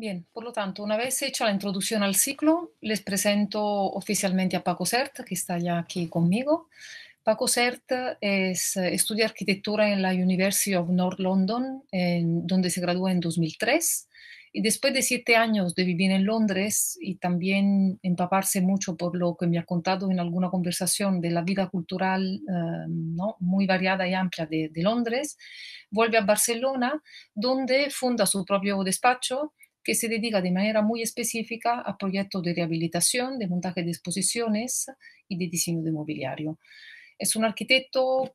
Bien, por lo tanto, una vez hecha la introducción al ciclo, les presento oficialmente a Paco Sert, que está ya aquí conmigo. Paco Sert estudia arquitectura en la University of North London, donde se graduó en 2003. Y después de 7 años de vivir en Londres y también empaparse mucho por lo que me ha contado en alguna conversación de la vida cultural, ¿no?, muy variada y amplia de Londres, vuelve a Barcelona, donde funda su propio despacho que se dedica de manera muy específica a proyectos de rehabilitación, de montaje de exposiciones y de diseño de mobiliario. Es un arquitecto,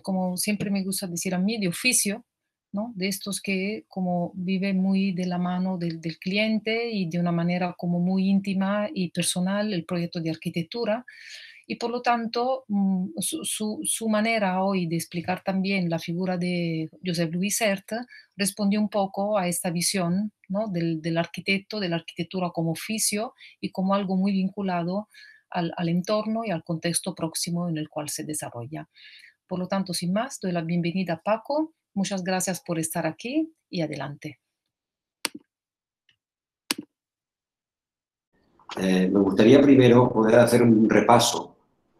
como siempre me gusta decir a mí, de oficio, ¿no? De estos que como vive muy de la mano del cliente y de una manera como muy íntima y personal el proyecto de arquitectura. Y por lo tanto, su manera hoy de explicar también la figura de Josep Louis Sert respondió un poco a esta visión, ¿no?, del arquitecto, de la arquitectura como oficio y como algo muy vinculado al entorno y al contexto próximo en el cual se desarrolla. Por lo tanto, sin más, doy la bienvenida a Paco. Muchas gracias por estar aquí y adelante. Me gustaría primero poder hacer un repaso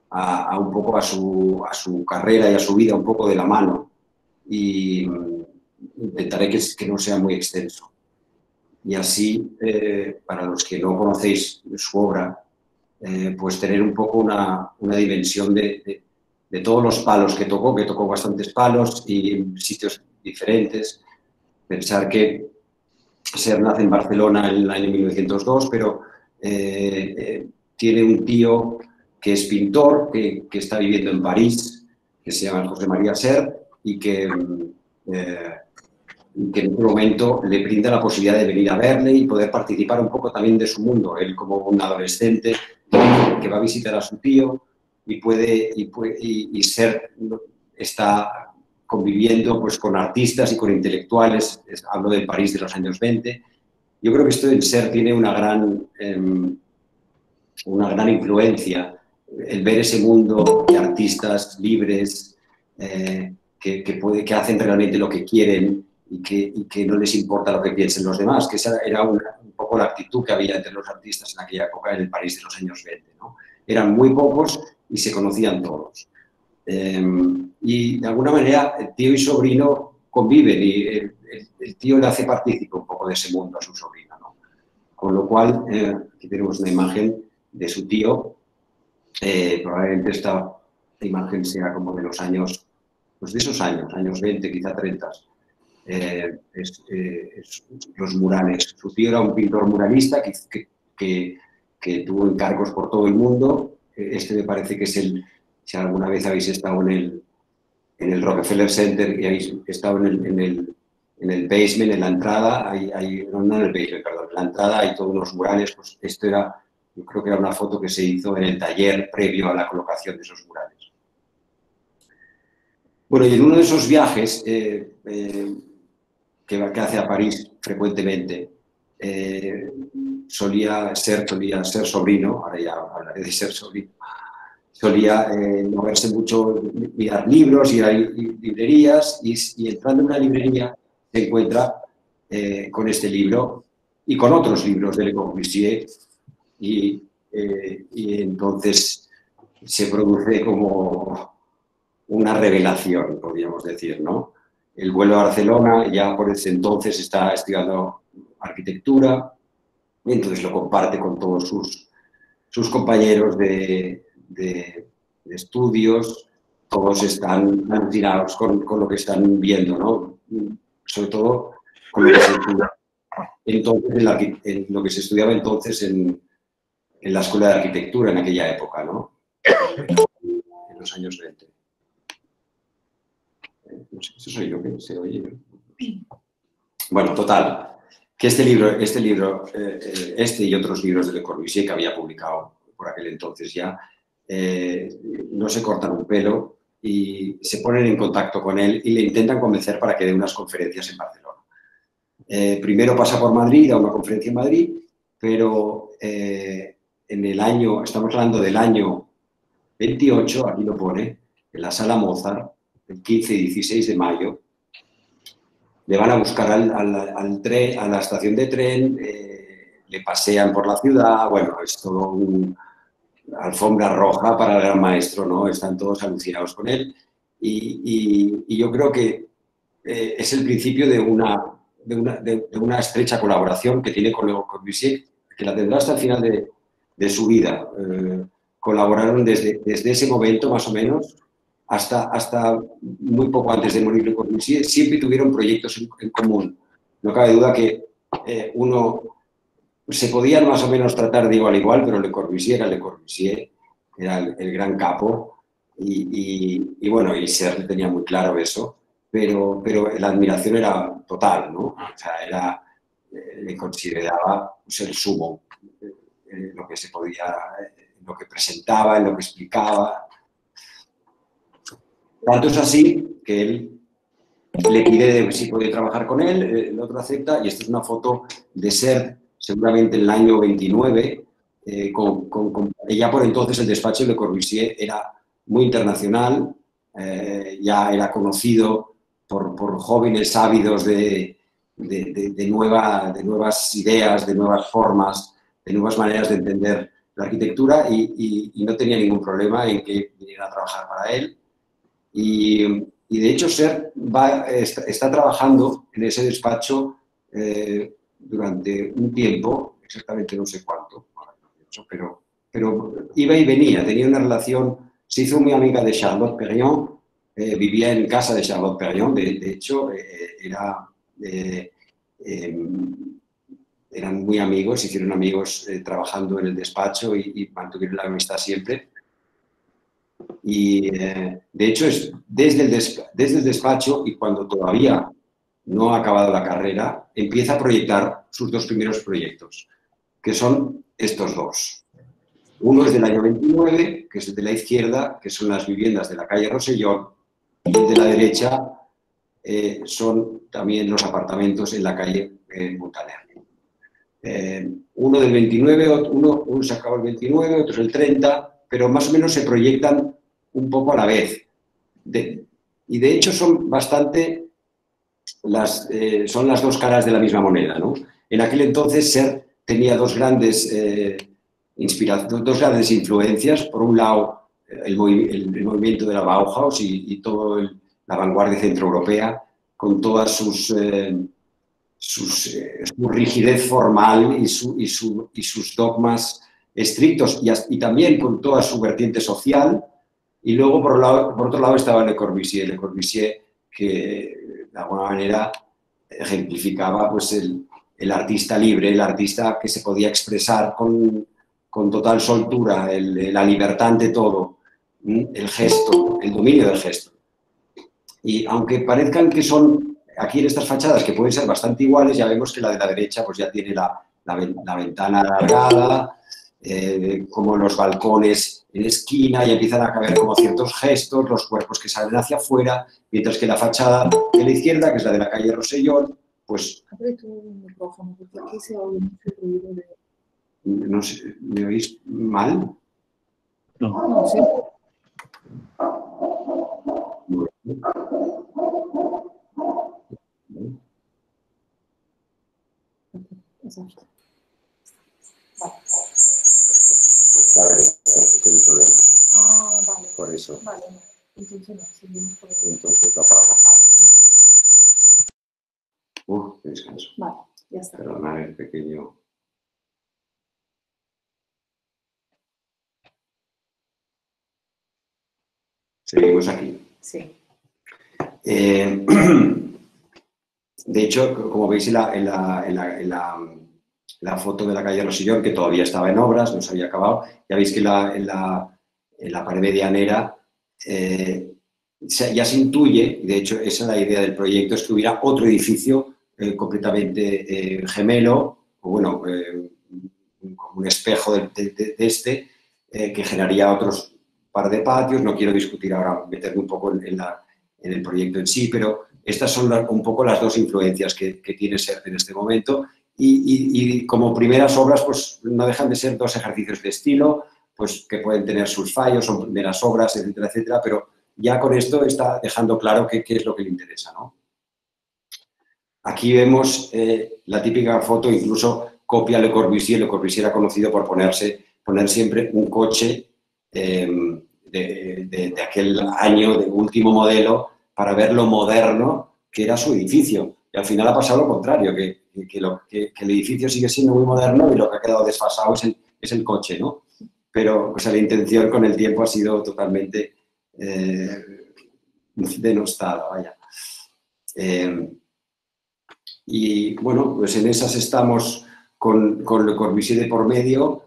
a un poco a su carrera y a su vida, un poco de la mano, y intentaré que no sea muy extenso. Y así, para los que no conocéis su obra, pues tener un poco una dimensión de todos los palos que tocó bastantes palos y en sitios diferentes. Pensar que Sert nace en Barcelona en el año 1902, pero tiene un tío que es pintor, que está viviendo en París, que se llama José María Sert, y que en un momento le brinda la posibilidad de venir a verle y poder participar un poco también de su mundo. Él, como un adolescente que va a visitar a su tío y Sert está conviviendo pues, con artistas y con intelectuales. Hablo del París de los años 20. Yo creo que esto en Sert tiene una gran influencia, el ver ese mundo de artistas libres que hacen realmente lo que quieren y que no les importa lo que piensen los demás, que esa era un poco la actitud que había entre los artistas en aquella época en el París de los años 20, ¿no? Eran muy pocos y se conocían todos. Y de alguna manera el tío y sobrino conviven y el tío le hace partícipe un poco de ese mundo a su sobrino, ¿no? Con lo cual, aquí tenemos una imagen de su tío. Probablemente esta imagen sea como de los años, pues de esos años 20, quizá 30. Los murales. Su tío era un pintor muralista que tuvo encargos por todo el mundo. Este me parece que es si alguna vez habéis estado en el Rockefeller Center y habéis estado en el basement, en la entrada, no en el basement, perdón, en la entrada hay todos unos murales. Pues esto yo creo que era una foto que se hizo en el taller previo a la colocación de esos murales. Bueno, y en uno de esos viajes que hace a París frecuentemente, solía ser sobrino, ahora ya hablaré de ser sobrino, solía moverse mucho, mirar libros, ir a librerías y entrando en una librería se encuentra con este libro y con otros libros de Le Corbusier y entonces se produce como una revelación, podríamos decir, ¿no? El vuelo a Barcelona, ya por ese entonces está estudiando arquitectura, y entonces lo comparte con todos sus compañeros de estudios. Todos están alucinados con lo que están viendo, ¿no? Sobre todo con lo que se estudia entonces, en lo que se estudiaba entonces en la Escuela de Arquitectura en aquella época, ¿no? En los años 20. No sé, eso soy yo que se oye. Bueno, total, que este y otros libros de Le Corbusier que había publicado por aquel entonces ya, no se cortan un pelo y se ponen en contacto con él y le intentan convencer para que dé unas conferencias en Barcelona. Primero pasa por Madrid, da una conferencia en Madrid, pero estamos hablando del año 28, aquí lo pone, en la Sala Mozart, el 15 y 16 de mayo, le van a buscar al tren, a la estación de tren, le pasean por la ciudad, bueno, es todo una alfombra roja para el gran maestro, ¿no? Están todos alucinados con él y yo creo que es el principio de una estrecha colaboración que tiene con Le Corbusier, que la tendrá hasta el final de su vida. Colaboraron desde ese momento, más o menos, hasta muy poco antes de morir Le Corbusier, siempre tuvieron proyectos en común. No cabe duda que uno se podían más o menos tratar de igual a igual, pero Le Corbusier era Le Corbusier, era el gran capo, y bueno, y Serre tenía muy claro eso, pero la admiración era total, ¿no? O sea, le consideraba pues, el sumo, lo que se podía, lo que presentaba, en lo que explicaba. Tanto es así que él le pide si puede trabajar con él, el otro acepta, y esta es una foto de Serre, seguramente en el año 29, ya por entonces el despacho de Le Corbusier era muy internacional, ya era conocido por jóvenes ávidos de nuevas ideas, de nuevas formas, de nuevas maneras de entender la arquitectura y no tenía ningún problema en que viniera a trabajar para él. Y de hecho, Serre está trabajando en ese despacho durante un tiempo, exactamente no sé cuánto, pero iba y venía, tenía una relación, se hizo muy amiga de Charlotte Perriand, vivía en casa de Charlotte Perriand, de hecho, eran muy amigos, se hicieron amigos trabajando en el despacho y mantuvieron la amistad siempre. Y de hecho es desde el despacho y cuando todavía no ha acabado la carrera, empieza a proyectar sus dos primeros proyectos, que son estos dos. Uno es del año 29, que es el de la izquierda, que son las viviendas de la calle Rosellón, y el de la derecha son también los apartamentos en la calle Montaner. Uno del 29, uno se acabó el 29, otro el 30, pero más o menos se proyectan un poco a la vez. Y de hecho son bastante son las dos caras de la misma moneda, ¿no? En aquel entonces Serre tenía dos grandes influencias. Por un lado, el movimiento de la Bauhaus y toda la vanguardia centroeuropea, con todas su rigidez formal y sus dogmas estrictos, y también con toda su vertiente social. Y luego, por otro lado, estaba Le Corbusier, que de alguna manera ejemplificaba pues, el artista libre, el artista que se podía expresar con total soltura, la libertad ante todo, el gesto, el dominio del gesto. Y aunque parezcan que son aquí en estas fachadas, que pueden ser bastante iguales, ya vemos que la de la derecha pues, ya tiene la ventana alargada, como los balcones en esquina, y empiezan a caber como ciertos gestos, los cuerpos que salen hacia afuera, mientras que la fachada de la izquierda, que es la de la calle Rosellón, pues... Abre tu micrófono, porque aquí se oye mucho ruido de... No sé, ¿me oís mal? No, no, sí. Exacto. Vale. A ver, tiene problema. Ah, vale. Por eso. Vale, entonces no, seguimos por eso. Entonces lo apago. Qué descanso. Vale, ya está. Perdona el pequeño... Seguimos aquí. Sí. De hecho, como veis en la foto de la calle Rosellón, que todavía estaba en obras, no se había acabado, ya veis que en la pared medianera ya se intuye, y de hecho esa es la idea del proyecto, es que hubiera otro edificio completamente gemelo, o bueno, como un espejo de este, que generaría otros par de patios. No quiero discutir ahora, meterme un poco en el proyecto en sí, pero estas son un poco las dos influencias que tiene Serre en este momento. Y como primeras obras, pues no dejan de ser dos ejercicios de estilo, pues que pueden tener sus fallos, son primeras obras, etcétera, etcétera, pero ya con esto está dejando claro qué es lo que le interesa, ¿no? aquí vemos la típica foto, incluso copia Le Corbusier. Le Corbusier era conocido por poner siempre un coche de aquel año, de último modelo, para ver lo moderno que era su edificio. Y al final ha pasado lo contrario, que el edificio sigue siendo muy moderno y lo que ha quedado desfasado es el coche, ¿no? Pero o sea, la intención con el tiempo ha sido totalmente denostada, vaya. Y bueno, pues en esas estamos con Le Corbusier de por medio.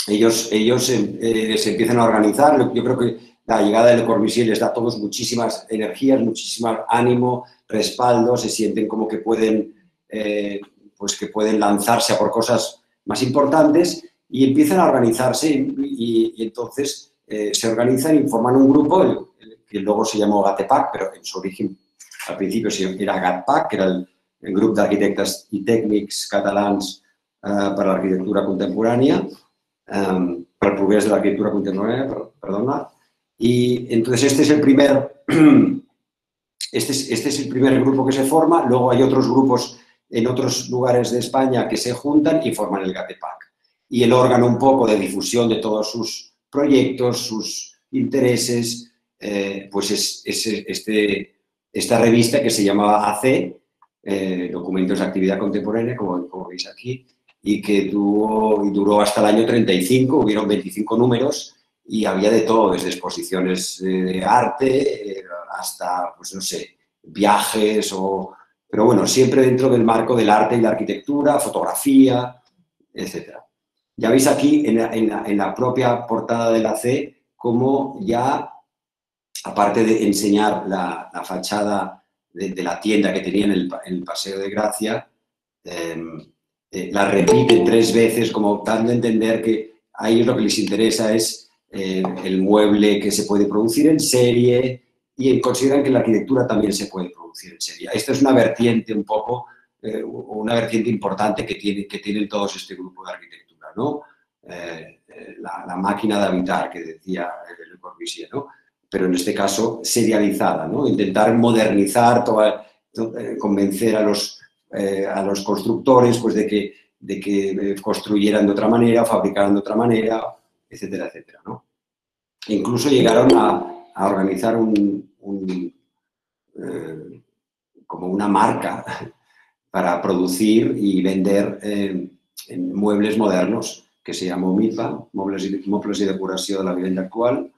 Ellos se empiezan a organizar. Yo creo que la llegada de Le Corbusier les da a todos muchísimas energías, muchísimo ánimo, respaldo, se sienten como que pueden, pues que pueden lanzarse a por cosas más importantes y empiezan a organizarse y entonces se organizan y forman un grupo que luego se llamó GATEPAC, pero en su origen al principio era GATPAC, que era el grup d'arquitectes i tècnics catalans per a l'arquitectura contemporánea, para el progrés de la arquitectura contemporánea, perdona. Y entonces este es el primer grupo que se forma. Luego hay otros grupos en otros lugares de España que se juntan y forman el GATEPAC. Y el órgano un poco de difusión de todos sus proyectos, sus intereses, pues es esta revista que se llamaba AC, Documentos de Actividad Contemporánea, como veis aquí, y que duró hasta el año 35, hubieron 25 números y había de todo, desde exposiciones de arte hasta, pues no sé, viajes, pero bueno, siempre dentro del marco del arte y la arquitectura, fotografía, etc. Ya veis aquí en la propia portada de la C cómo ya, aparte de enseñar la fachada de la tienda que tenía en el Paseo de Gracia, la repiten 3 veces, como dando a entender que a ellos lo que les interesa es el mueble que se puede producir en serie y consideran que la arquitectura también se puede producir en serie. Esta es una vertiente un poco, una vertiente importante que tienen todos este grupo de arquitectura, ¿no? La máquina de habitar, que decía Le Corbusier, ¿no? Pero en este caso serializada, ¿no? Intentar modernizar, convencer a los constructores pues, de que construyeran de otra manera, fabricaran de otra manera, etcétera, etcétera, ¿no? Incluso llegaron a organizar como una marca para producir y vender muebles modernos, que se llamó MIPA, Mobles y Decoració de la Vivenda Actual,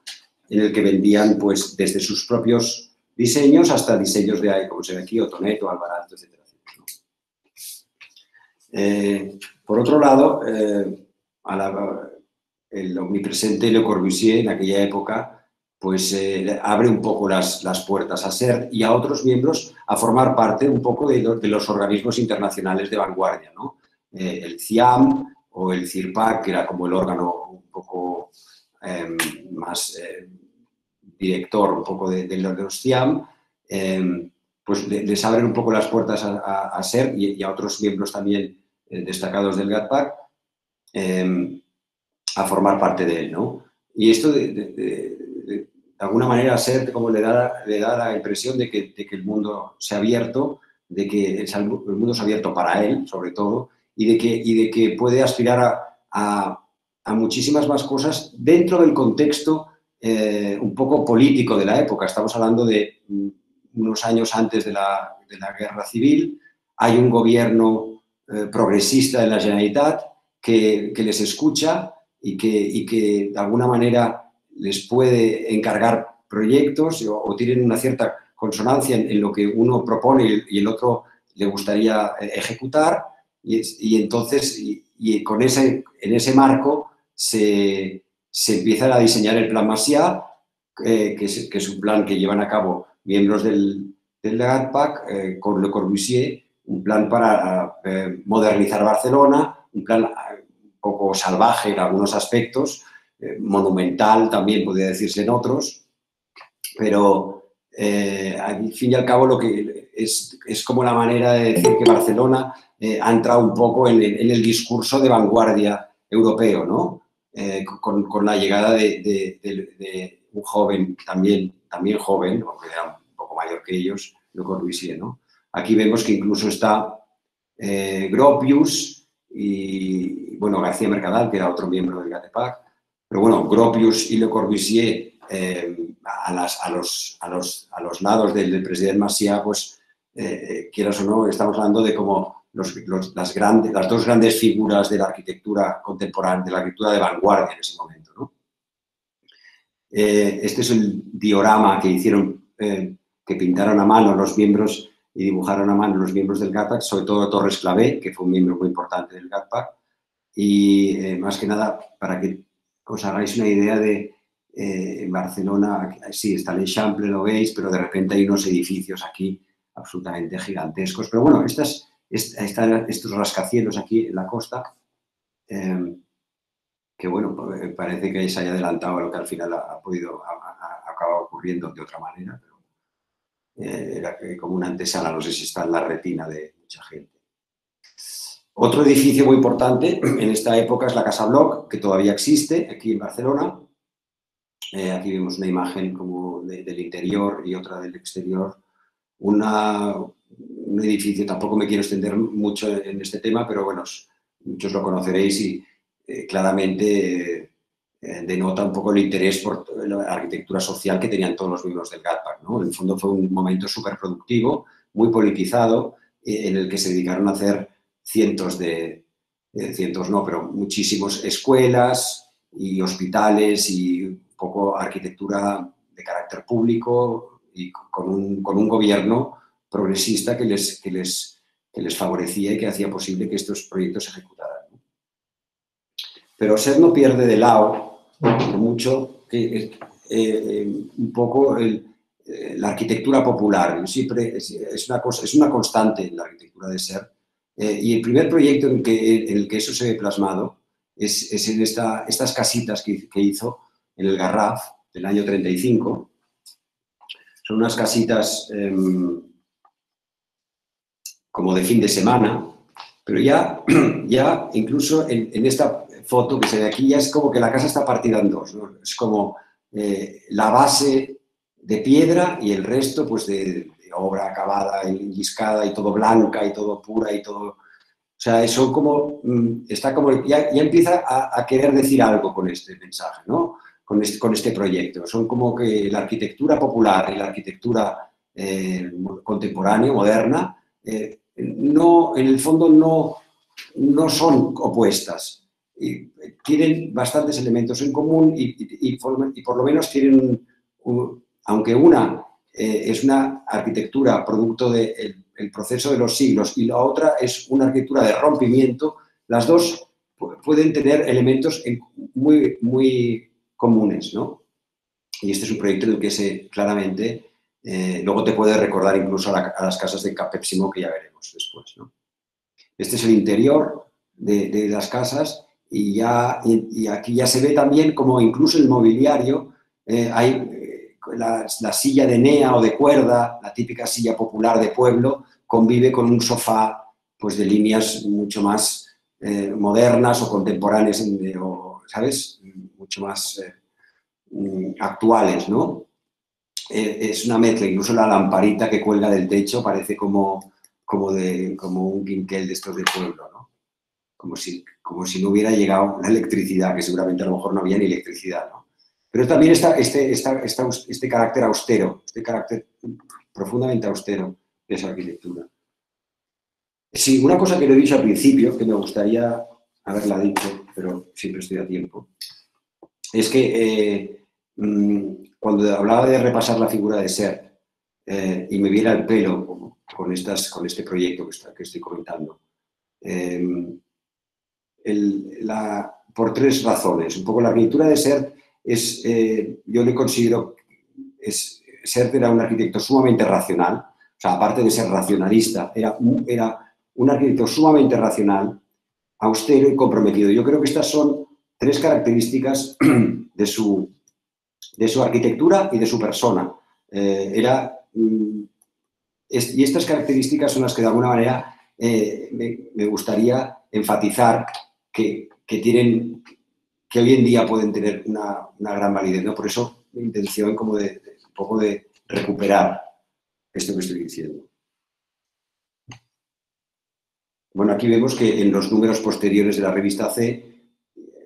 en el que vendían pues, desde sus propios diseños hasta diseños de ahí, como se ve aquí, Otoneto, Alvarado, etcétera. Por otro lado, el omnipresente Le Corbusier en aquella época pues, abre un poco las puertas a SERT y a otros miembros a formar parte un poco de los organismos internacionales de vanguardia, ¿no? El CIAM o el CIRPAC, que era como el órgano un poco más director un poco de los CIAM, pues les abren un poco las puertas a SERT y a otros miembros también destacados del GATPAC a formar parte de él, ¿no? Y esto de alguna manera a SERT como le da la impresión de que el mundo se ha abierto, de que el mundo se ha abierto para él, sobre todo, y de que puede aspirar a muchísimas más cosas dentro del contexto un poco político de la época. Estamos hablando de unos años antes de la Guerra Civil. Hay un gobierno progresista en la Generalitat que les escucha y que de alguna manera les puede encargar proyectos o tienen una cierta consonancia en lo que uno propone y el otro le gustaría ejecutar y entonces en ese marco se empieza a diseñar el Plan Macià, que es un plan que llevan a cabo miembros del GATPAC con Le Corbusier, un plan para modernizar Barcelona, un plan un poco salvaje en algunos aspectos, monumental también podría decirse en otros, pero al fin y al cabo lo que es como la manera de decir que Barcelona ha entrado un poco en el discurso de vanguardia europeo, ¿no? Con la llegada de un joven, también joven, aunque era un poco mayor que ellos, Le Corbusier, ¿no? Aquí vemos que incluso está Gropius y, bueno, García Mercadal, que era otro miembro del GATEPAC. Pero bueno, Gropius y Le Corbusier a los lados del presidente Macià, pues, quieras o no, estamos hablando de como las dos grandes figuras de la arquitectura contemporánea, de la arquitectura de vanguardia en ese momento, ¿no? Este es el diorama que hicieron, que pintaron a mano los miembros y dibujaron a mano los miembros del GATPAC, sobre todo Torres Clavé, que fue un miembro muy importante del GATPAC, y más que nada para que os hagáis una idea de en Barcelona, sí, está el Eixample, lo veis, pero de repente hay unos edificios aquí absolutamente gigantescos. Pero bueno, estos rascacielos aquí en la costa, que bueno, parece que se haya adelantado a lo que al final ha acabado ocurriendo de otra manera, pero era como una antesala, no sé si está en la retina de mucha gente. Otro edificio muy importante en esta época es la Casa Bloc, que todavía existe aquí en Barcelona. Aquí vemos una imagen como del interior y otra del exterior. Un edificio, tampoco me quiero extender mucho en este tema, pero bueno, muchos lo conoceréis y claramente denota un poco el interés por la arquitectura social que tenían todos los miembros del GATPAC, ¿no? En el fondo fue un momento súper productivo, muy politizado, en el que se dedicaron a hacer pero muchísimas escuelas y hospitales y un poco arquitectura de carácter público y con un gobierno progresista que les favorecía y que hacía posible que estos proyectos se ejecutaran. Pero Sert no pierde de lado mucho que un poco la arquitectura popular. Siempre es una constante en la arquitectura de Sert. Y el primer proyecto en el que eso se ve plasmado es en estas casitas que hizo en el Garraf del año 35. Son unas casitas como de fin de semana, pero ya incluso en esta foto que se ve aquí ya es como que la casa está partida en dos, ¿no? Es como la base de piedra y el resto pues de obra acabada, enliscada y todo blanca y todo pura y todo... O sea, eso como, está como, ya empieza a querer decir algo con este mensaje, ¿no? Con este proyecto. Son como que la arquitectura popular y la arquitectura contemporánea, moderna, no, en el fondo no son opuestas. Tienen bastantes elementos en común y por lo menos tienen, aunque una es una arquitectura producto del proceso de los siglos y la otra es una arquitectura de rompimiento, las dos pueden tener elementos muy, muy comunes, ¿no? Y este es un proyecto en el que claramente luego te puede recordar incluso a las casas de Pepsimo, que ya veremos después, ¿no? Este es el interior de las casas y aquí ya se ve también como incluso el mobiliario, hay la silla de nea o de cuerda, la típica silla popular de pueblo, convive con un sofá pues, de líneas mucho más modernas o contemporáneas, ¿sabes? Mucho más actuales, ¿no? Es una mezcla, incluso la lamparita que cuelga del techo parece como un quinquel de estos de pueblo, ¿no? Como si no hubiera llegado la electricidad, que seguramente a lo mejor no había ni electricidad, ¿no? Pero también está este carácter austero, este carácter profundamente austero de esa arquitectura. Sí, una cosa que no he dicho al principio, que me gustaría haberla dicho, pero siempre estoy a tiempo, es que cuando hablaba de repasar la figura de Sert y me viera el pelo con este proyecto que estoy comentando, por tres razones. Un poco la arquitectura de Sert yo le considero, Sert era un arquitecto sumamente racional, o sea, aparte de ser racionalista, era un arquitecto sumamente racional, austero y comprometido. Yo creo que estas son tres características de su arquitectura y de su persona. Y estas características son las que de alguna manera me gustaría enfatizar que hoy en día pueden tener una gran validez, ¿no? Por eso mi intención como un poco de recuperar esto que estoy diciendo. Bueno, aquí vemos que en los números posteriores de la revista C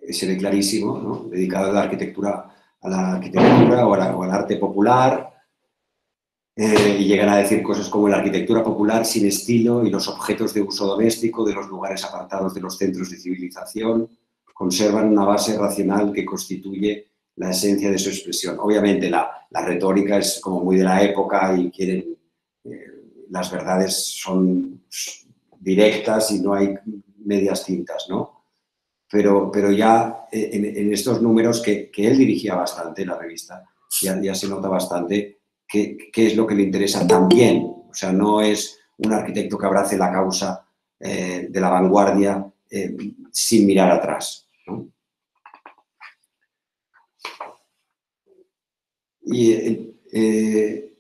se ve clarísimo, ¿no? Dedicado a la arquitectura o al arte popular, y llegan a decir cosas como la arquitectura popular sin estilo y los objetos de uso doméstico de los lugares apartados de los centros de civilización conservan una base racional que constituye la esencia de su expresión. Obviamente la retórica es como muy de la época y quieren, las verdades son directas y no hay medias tintas, ¿no? Pero ya en estos números que él dirigía bastante, la revista, ya se nota bastante qué es lo que le interesa también. O sea, no es un arquitecto que abrace la causa de la vanguardia sin mirar atrás, ¿no? Y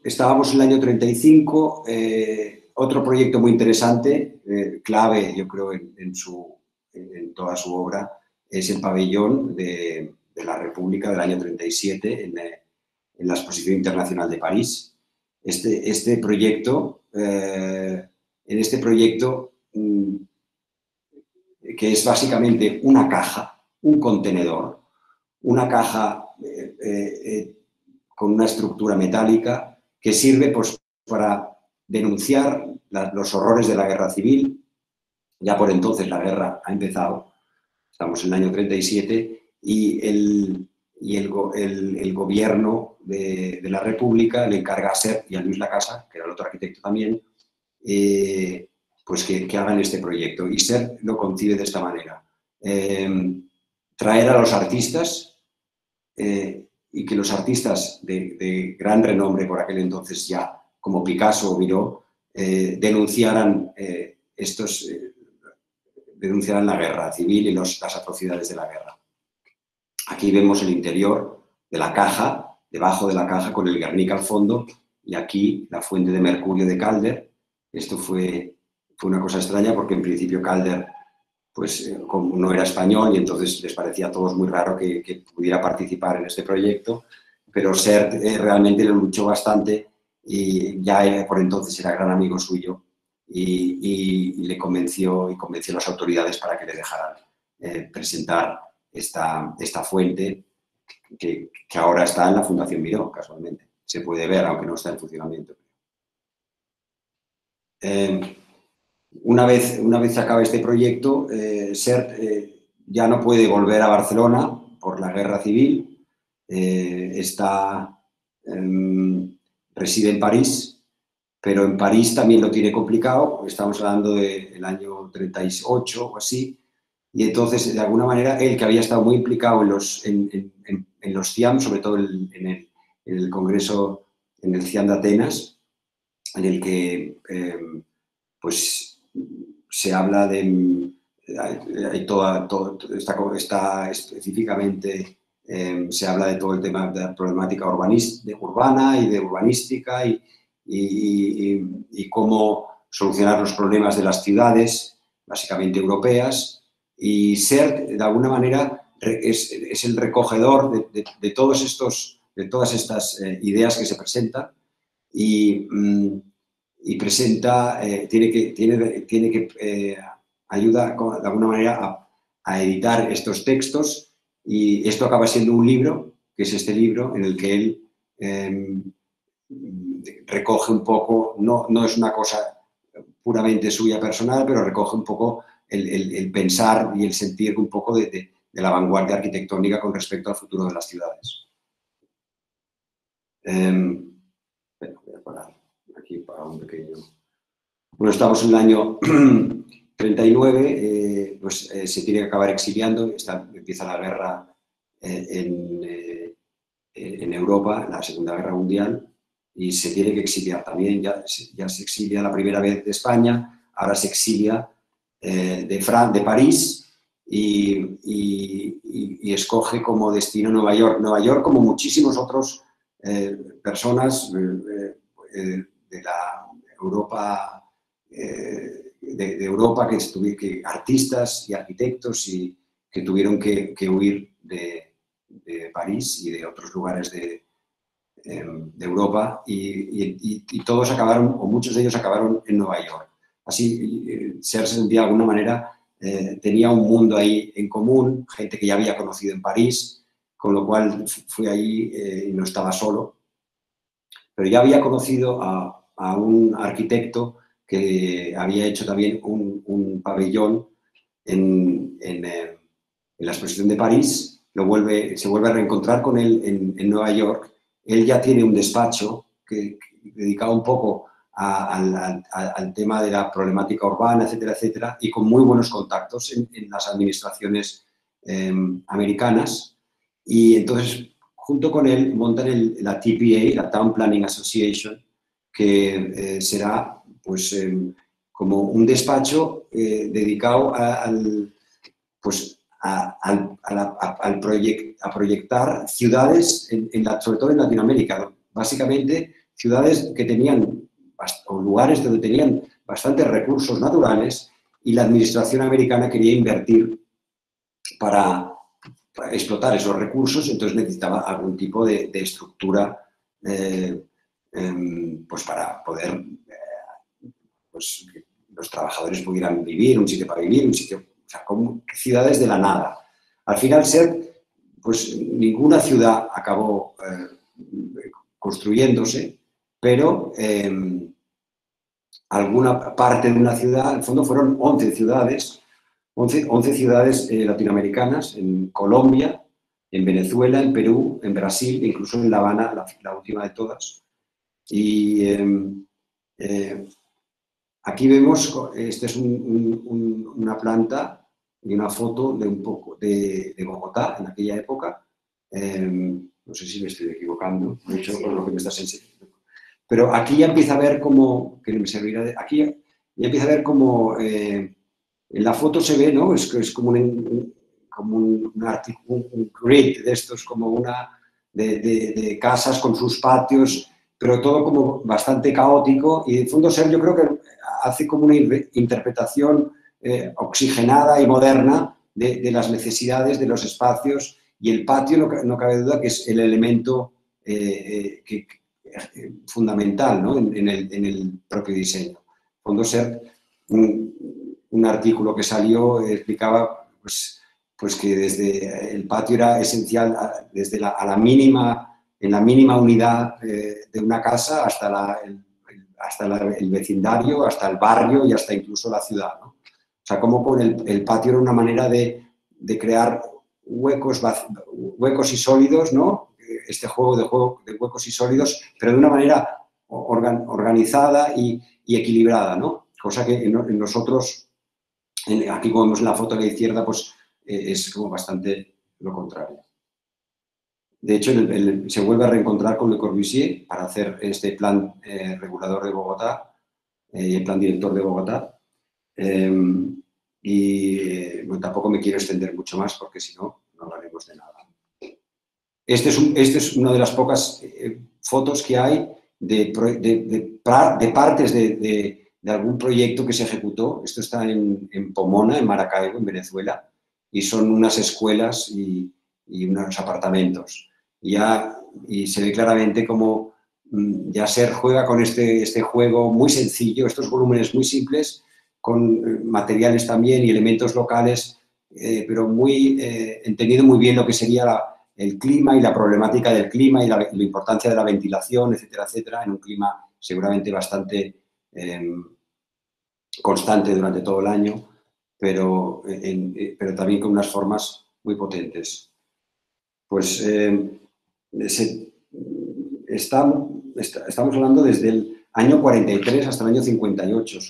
estábamos en el año 35, otro proyecto muy interesante, clave yo creo en toda su obra, es el pabellón de la República del año 37 en la Exposición Internacional de París. En este proyecto, que es básicamente una caja, un contenedor, una caja con una estructura metálica que sirve pues, para denunciar los horrores de la guerra civil. Ya por entonces la guerra ha empezado, estamos en el año 37, y el gobierno de la República le encarga a Sert y a Luis Lacasa, que era el otro arquitecto también, pues que hagan este proyecto. Y Sert lo concibe de esta manera. Traer a los artistas y que los artistas de gran renombre por aquel entonces ya, como Picasso o Miró, denunciaran la guerra civil y las atrocidades de la guerra. Aquí vemos el interior de la caja, debajo de la caja con el Guernica al fondo, y aquí la fuente de mercurio de Calder. Esto fue una cosa extraña porque en principio Calder pues, como no era español y entonces les parecía a todos muy raro que pudiera participar en este proyecto, pero Sert realmente lo luchó bastante y ya por entonces era gran amigo suyo y le convenció a las autoridades para que le dejaran presentar esta fuente que ahora está en la Fundación Miró, casualmente. Se puede ver, aunque no está en funcionamiento. Una vez se acaba este proyecto, Sert ya no puede volver a Barcelona por la guerra civil, reside en París, pero en París también lo tiene complicado, estamos hablando del año 38 o así, y entonces, de alguna manera, él que había estado muy implicado en los CIAM, sobre todo en el Congreso, en el CIAM de Atenas, en el que pues se habla de está específicamente se habla de todo el tema de la problemática urbana y de urbanística y cómo solucionar los problemas de las ciudades, básicamente europeas, y Sert, de alguna manera, es el recogedor de todas estas ideas que se presentan y presenta, ayuda de alguna manera a editar estos textos, y esto acaba siendo un libro, que es este libro, en el que él recoge un poco, no es una cosa puramente suya personal, pero recoge un poco el pensar y el sentir un poco de la vanguardia arquitectónica con respecto al futuro de las ciudades. Voy a parar aquí para un pequeño... Bueno, estamos en el año 39, se tiene que acabar exiliando, empieza la guerra en Europa, la Segunda Guerra Mundial, y se tiene que exiliar también. Ya se exilia la primera vez de España, ahora se exilia de París y escoge como destino Nueva York. Nueva York, como muchísimos otros personas de la Europa, de Europa que artistas y arquitectos que tuvieron que huir de París y de otros lugares de Europa y todos acabaron, o muchos de ellos acabaron en Nueva York. Así, Serge se sentía de alguna manera, tenía un mundo ahí en común, gente que ya había conocido en París, con lo cual fui ahí y no estaba solo. Pero ya había conocido a un arquitecto que había hecho también un pabellón en la exposición de París, se vuelve a reencontrar con él en Nueva York. Él ya tiene un despacho dedicado un poco al tema de la problemática urbana, etcétera, etcétera, y con muy buenos contactos en las administraciones americanas. Y entonces, junto con él, montan la TPA, la Town Planning Association, que será pues, como un despacho dedicado a proyectar ciudades, sobre todo en Latinoamérica, básicamente ciudades que tenían, o lugares donde tenían bastantes recursos naturales y la administración americana quería invertir para explotar esos recursos, entonces necesitaba algún tipo de estructura pues para poder pues, que los trabajadores pudieran vivir, un sitio para vivir, un sitio, o sea, como ciudades de la nada. Al final, pues ninguna ciudad acabó construyéndose, pero alguna parte de una ciudad, en el fondo fueron 11 ciudades, 11 ciudades latinoamericanas, en Colombia, en Venezuela, en Perú, en Brasil, incluso en La Habana, la última de todas. Y aquí vemos, esta es una planta y una foto de Bogotá en aquella época. No sé si me estoy equivocando, de hecho, por lo que me estás enseñando. Pero aquí ya empieza a ver como, que me servirá aquí ya empieza a ver como, en la foto se ve, ¿no? Es como un grid de estos, como de casas con sus patios, pero todo como bastante caótico, y en fondo yo creo que hace como una interpretación oxigenada y moderna de las necesidades de los espacios, y el patio no cabe duda que es el elemento fundamental, ¿no? en el propio diseño. En fondo, un artículo que salió explicaba pues que desde el patio era esencial desde en la mínima unidad de una casa hasta el vecindario, hasta el barrio y hasta incluso la ciudad, ¿no? O sea, como con el patio era una manera de crear huecos y sólidos, ¿no? Este juego de huecos y sólidos, pero de una manera organizada y equilibrada, ¿no? Cosa que en nosotros, aquí como vemos en la foto a la izquierda, pues es como bastante lo contrario. De hecho, se vuelve a reencontrar con Le Corbusier para hacer este plan regulador de Bogotá y el plan director de Bogotá. Bueno, tampoco me quiero extender mucho más porque si no, no hablaremos de nada. Este es una de las pocas fotos que hay de partes de algún proyecto que se ejecutó. Esto está en Pomona, en Maracaibo, en Venezuela, y son unas escuelas y unos apartamentos. Y se ve claramente cómo ya juega con este juego muy sencillo, estos volúmenes muy simples, con materiales también y elementos locales, pero entendiendo muy bien lo que sería el clima y la problemática del clima y la importancia de la ventilación, etcétera, etcétera, en un clima seguramente bastante constante durante todo el año, pero también con unas formas muy potentes. Pues estamos hablando desde el año 43 hasta el año 58,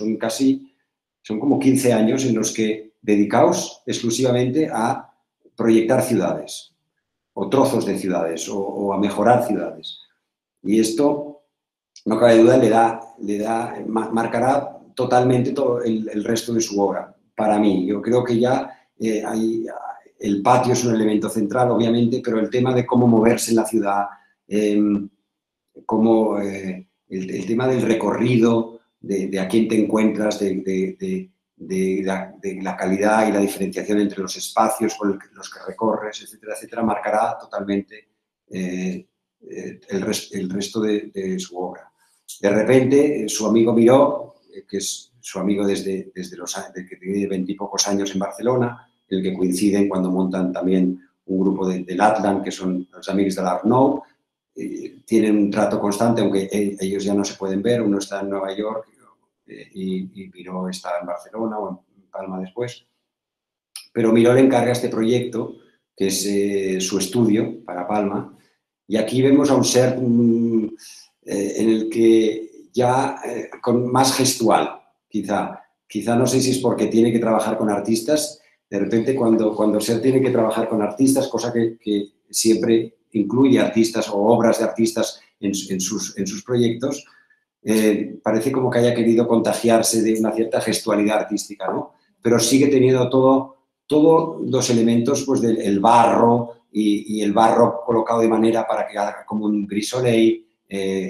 son como 15 años en los que dedicaos exclusivamente a proyectar ciudades o trozos de ciudades o a mejorar ciudades. Y esto, no cabe duda, marcará totalmente todo el resto de su obra. Para mí, yo creo que ya el patio es un elemento central, obviamente, pero el tema de cómo moverse en la ciudad, el tema del recorrido, de a quién te encuentras, de la calidad y la diferenciación entre los espacios con los que recorres, etcétera, etcétera, marcará totalmente el resto de su obra. De repente, su amigo Miró, que es su amigo desde que tiene 20 y pocos años en Barcelona, el que coinciden cuando montan también un grupo del Atlan, que son los amigos de l'Arnaud, tienen un trato constante, aunque ellos ya no se pueden ver, uno está en Nueva York y Miró está en Barcelona o en Palma después. Pero Miró le encarga este proyecto, que es su estudio para Palma, y aquí vemos a un ser en el que ya con más gestual, quizá no sé si es porque tiene que trabajar con artistas, de repente cuando Sert tiene que trabajar con artistas, cosa que siempre incluye artistas o obras de artistas en sus proyectos, parece como que haya querido contagiarse de una cierta gestualidad artística, ¿no? Pero sigue teniendo todos los elementos pues, del barro y el barro colocado de manera para que haga como un gris soleil,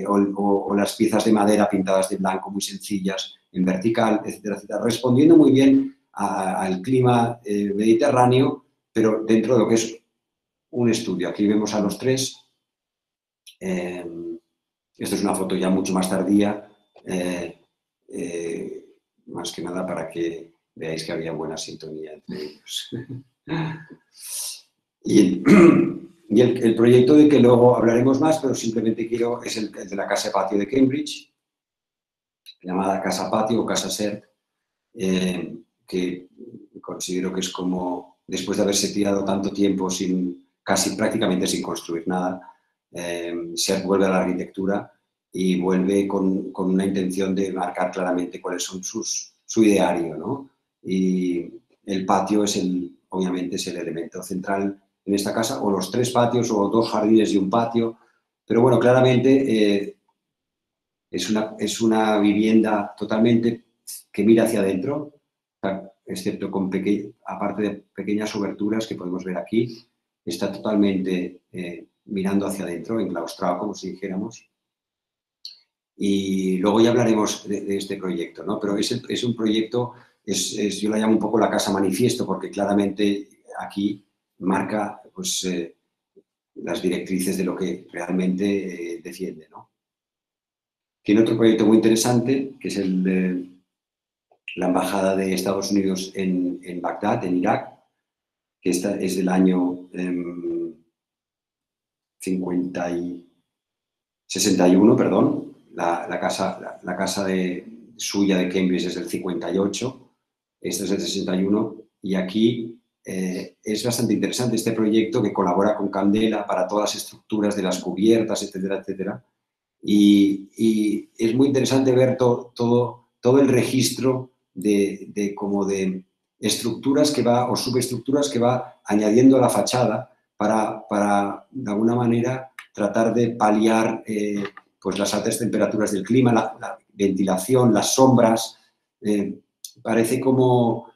o las piezas de madera pintadas de blanco muy sencillas en vertical, etcétera, etcétera, respondiendo muy bien al clima mediterráneo, pero dentro de lo que es un estudio. Aquí vemos a los tres. Esto es una foto ya mucho más tardía, más que nada para que veáis que había buena sintonía entre ellos. Y el proyecto de que luego hablaremos más, pero simplemente es el de la Casa Patio de Cambridge, llamada Casa Patio o Casa Sert, que considero que es como, después de haberse tirado tanto tiempo prácticamente sin construir nada, Sert vuelve a la arquitectura y vuelve con una intención de marcar claramente cuáles son su ideario, ¿no? Y el patio obviamente es el elemento central en esta casa, o los tres patios, o 2 jardines y un patio, pero bueno, claramente es una vivienda totalmente que mira hacia adentro, excepto aparte de pequeñas oberturas que podemos ver aquí, está totalmente mirando hacia adentro, enclaustrado, como si dijéramos. Y luego ya hablaremos de este proyecto, ¿no? Pero es un proyecto, yo lo llamo un poco la casa manifiesto, porque claramente aquí marca pues, las directrices de lo que realmente defiende, ¿no? Tiene otro proyecto muy interesante, que es el de la Embajada de Estados Unidos en Bagdad, en Irak, que es del año 61, perdón. La casa suya de Cambridge es del 58, este es del 61, y aquí es bastante interesante este proyecto que colabora con Candela para todas las estructuras de las cubiertas, etcétera, etcétera. Y es muy interesante ver todo el registro de estructuras o subestructuras que va añadiendo a la fachada para de alguna manera, tratar de paliar pues las altas temperaturas del clima, la ventilación, las sombras. Parece como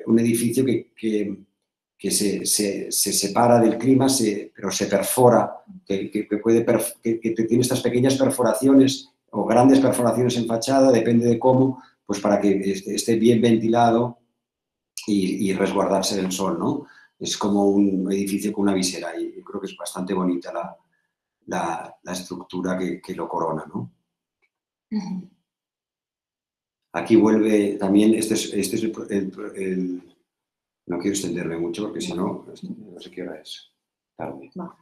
un edificio que se separa del clima, pero se perfora, que tiene estas pequeñas perforaciones o grandes perforaciones en fachada, depende de cómo, pues para que esté bien ventilado y resguardarse del sol, ¿no? Es como un edificio con una visera y creo que es bastante bonita la estructura que lo corona, ¿no? Aquí vuelve también, este es no quiero extenderme mucho porque si no, no sé qué hora es. Tarde. No.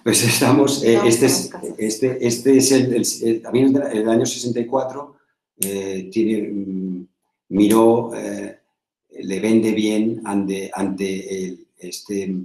Pues estamos, este es también el año 64, Miró le vende bien ante este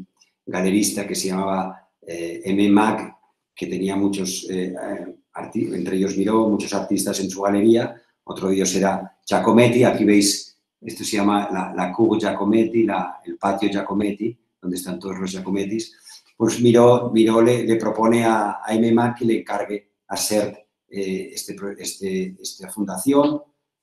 galerista que se llamaba M. Mac, que tenía muchos, entre ellos Miró, muchos artistas en su galería. Otro de ellos era Giacometti. Aquí veis, esto se llama la Cour Giacometti, el patio Giacometti, donde están todos los Giacomettis. Pues Miró le propone a M. Mac que le encargue a Sert esta fundación,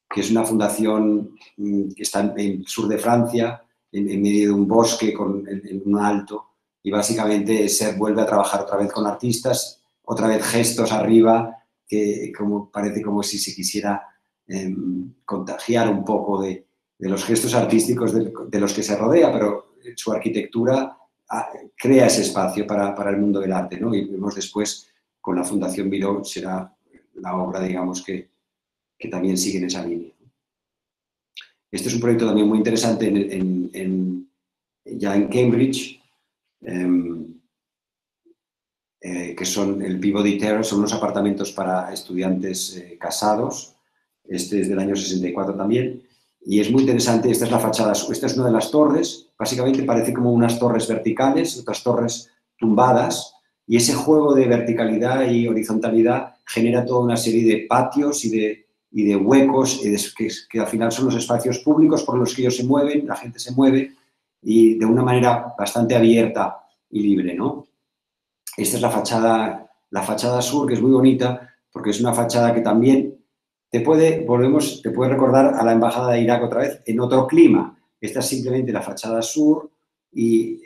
que es una fundación que está en el sur de Francia, en medio de un bosque en un alto, y básicamente Sert vuelve a trabajar otra vez con artistas, otra vez gestos arriba, que parece como si se quisiera contagiar un poco de los gestos artísticos de los que se rodea, pero su arquitectura crea ese espacio para el mundo del arte, ¿no? Y vemos después con la Fundación Miró será la obra, digamos, que también sigue en esa línea. Este es un proyecto también muy interesante ya en Cambridge, que son el Peabody Terrace, son unos apartamentos para estudiantes casados. Este es del año 64 también. Y es muy interesante, esta es la fachada, esta es una de las torres, básicamente parece como unas torres verticales, otras torres tumbadas, y ese juego de verticalidad y horizontalidad genera toda una serie de patios y de huecos, que al final son los espacios públicos por los que ellos se mueven, la gente se mueve, y de una manera bastante abierta y libre, ¿no? Esta es la fachada sur, que es muy bonita, porque es una fachada que también te puede recordar a la Embajada de Irak otra vez, en otro clima. Esta es simplemente la fachada sur y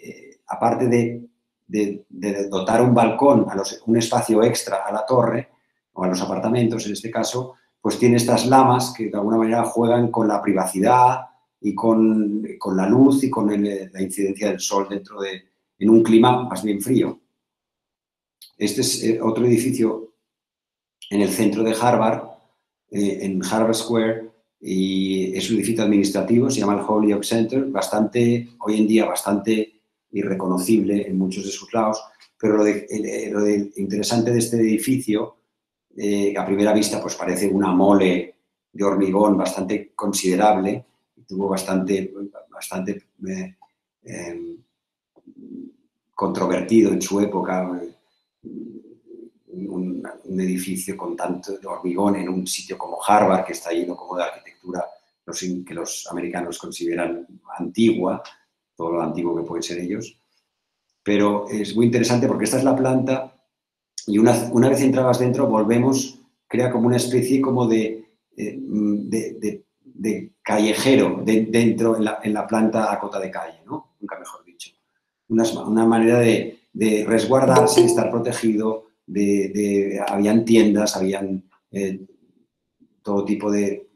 aparte de dotar un balcón, un espacio extra a la torre, o a los apartamentos en este caso, pues tiene estas lamas que de alguna manera juegan con la privacidad y con la luz y con la incidencia del sol en un clima más bien frío. Este es otro edificio en el centro de Harvard, en Harvard Square, y es un edificio administrativo, se llama el Holyoke Center, hoy en día bastante irreconocible en muchos de sus lados, pero lo interesante de este edificio, a primera vista pues parece una mole de hormigón bastante considerable, tuvo bastante controvertido en su época, un edificio con tanto de hormigón en un sitio como Harvard, que está lleno como de arquitectura que los americanos consideran antigua, todo lo antiguo que pueden ser ellos. Pero es muy interesante porque esta es la planta y una vez entrabas dentro crea como una especie como de callejero dentro en la planta a cota de calle, ¿no? Nunca mejor dicho. Una manera de resguardarse, de estar protegido, habían tiendas, habían todo tipo de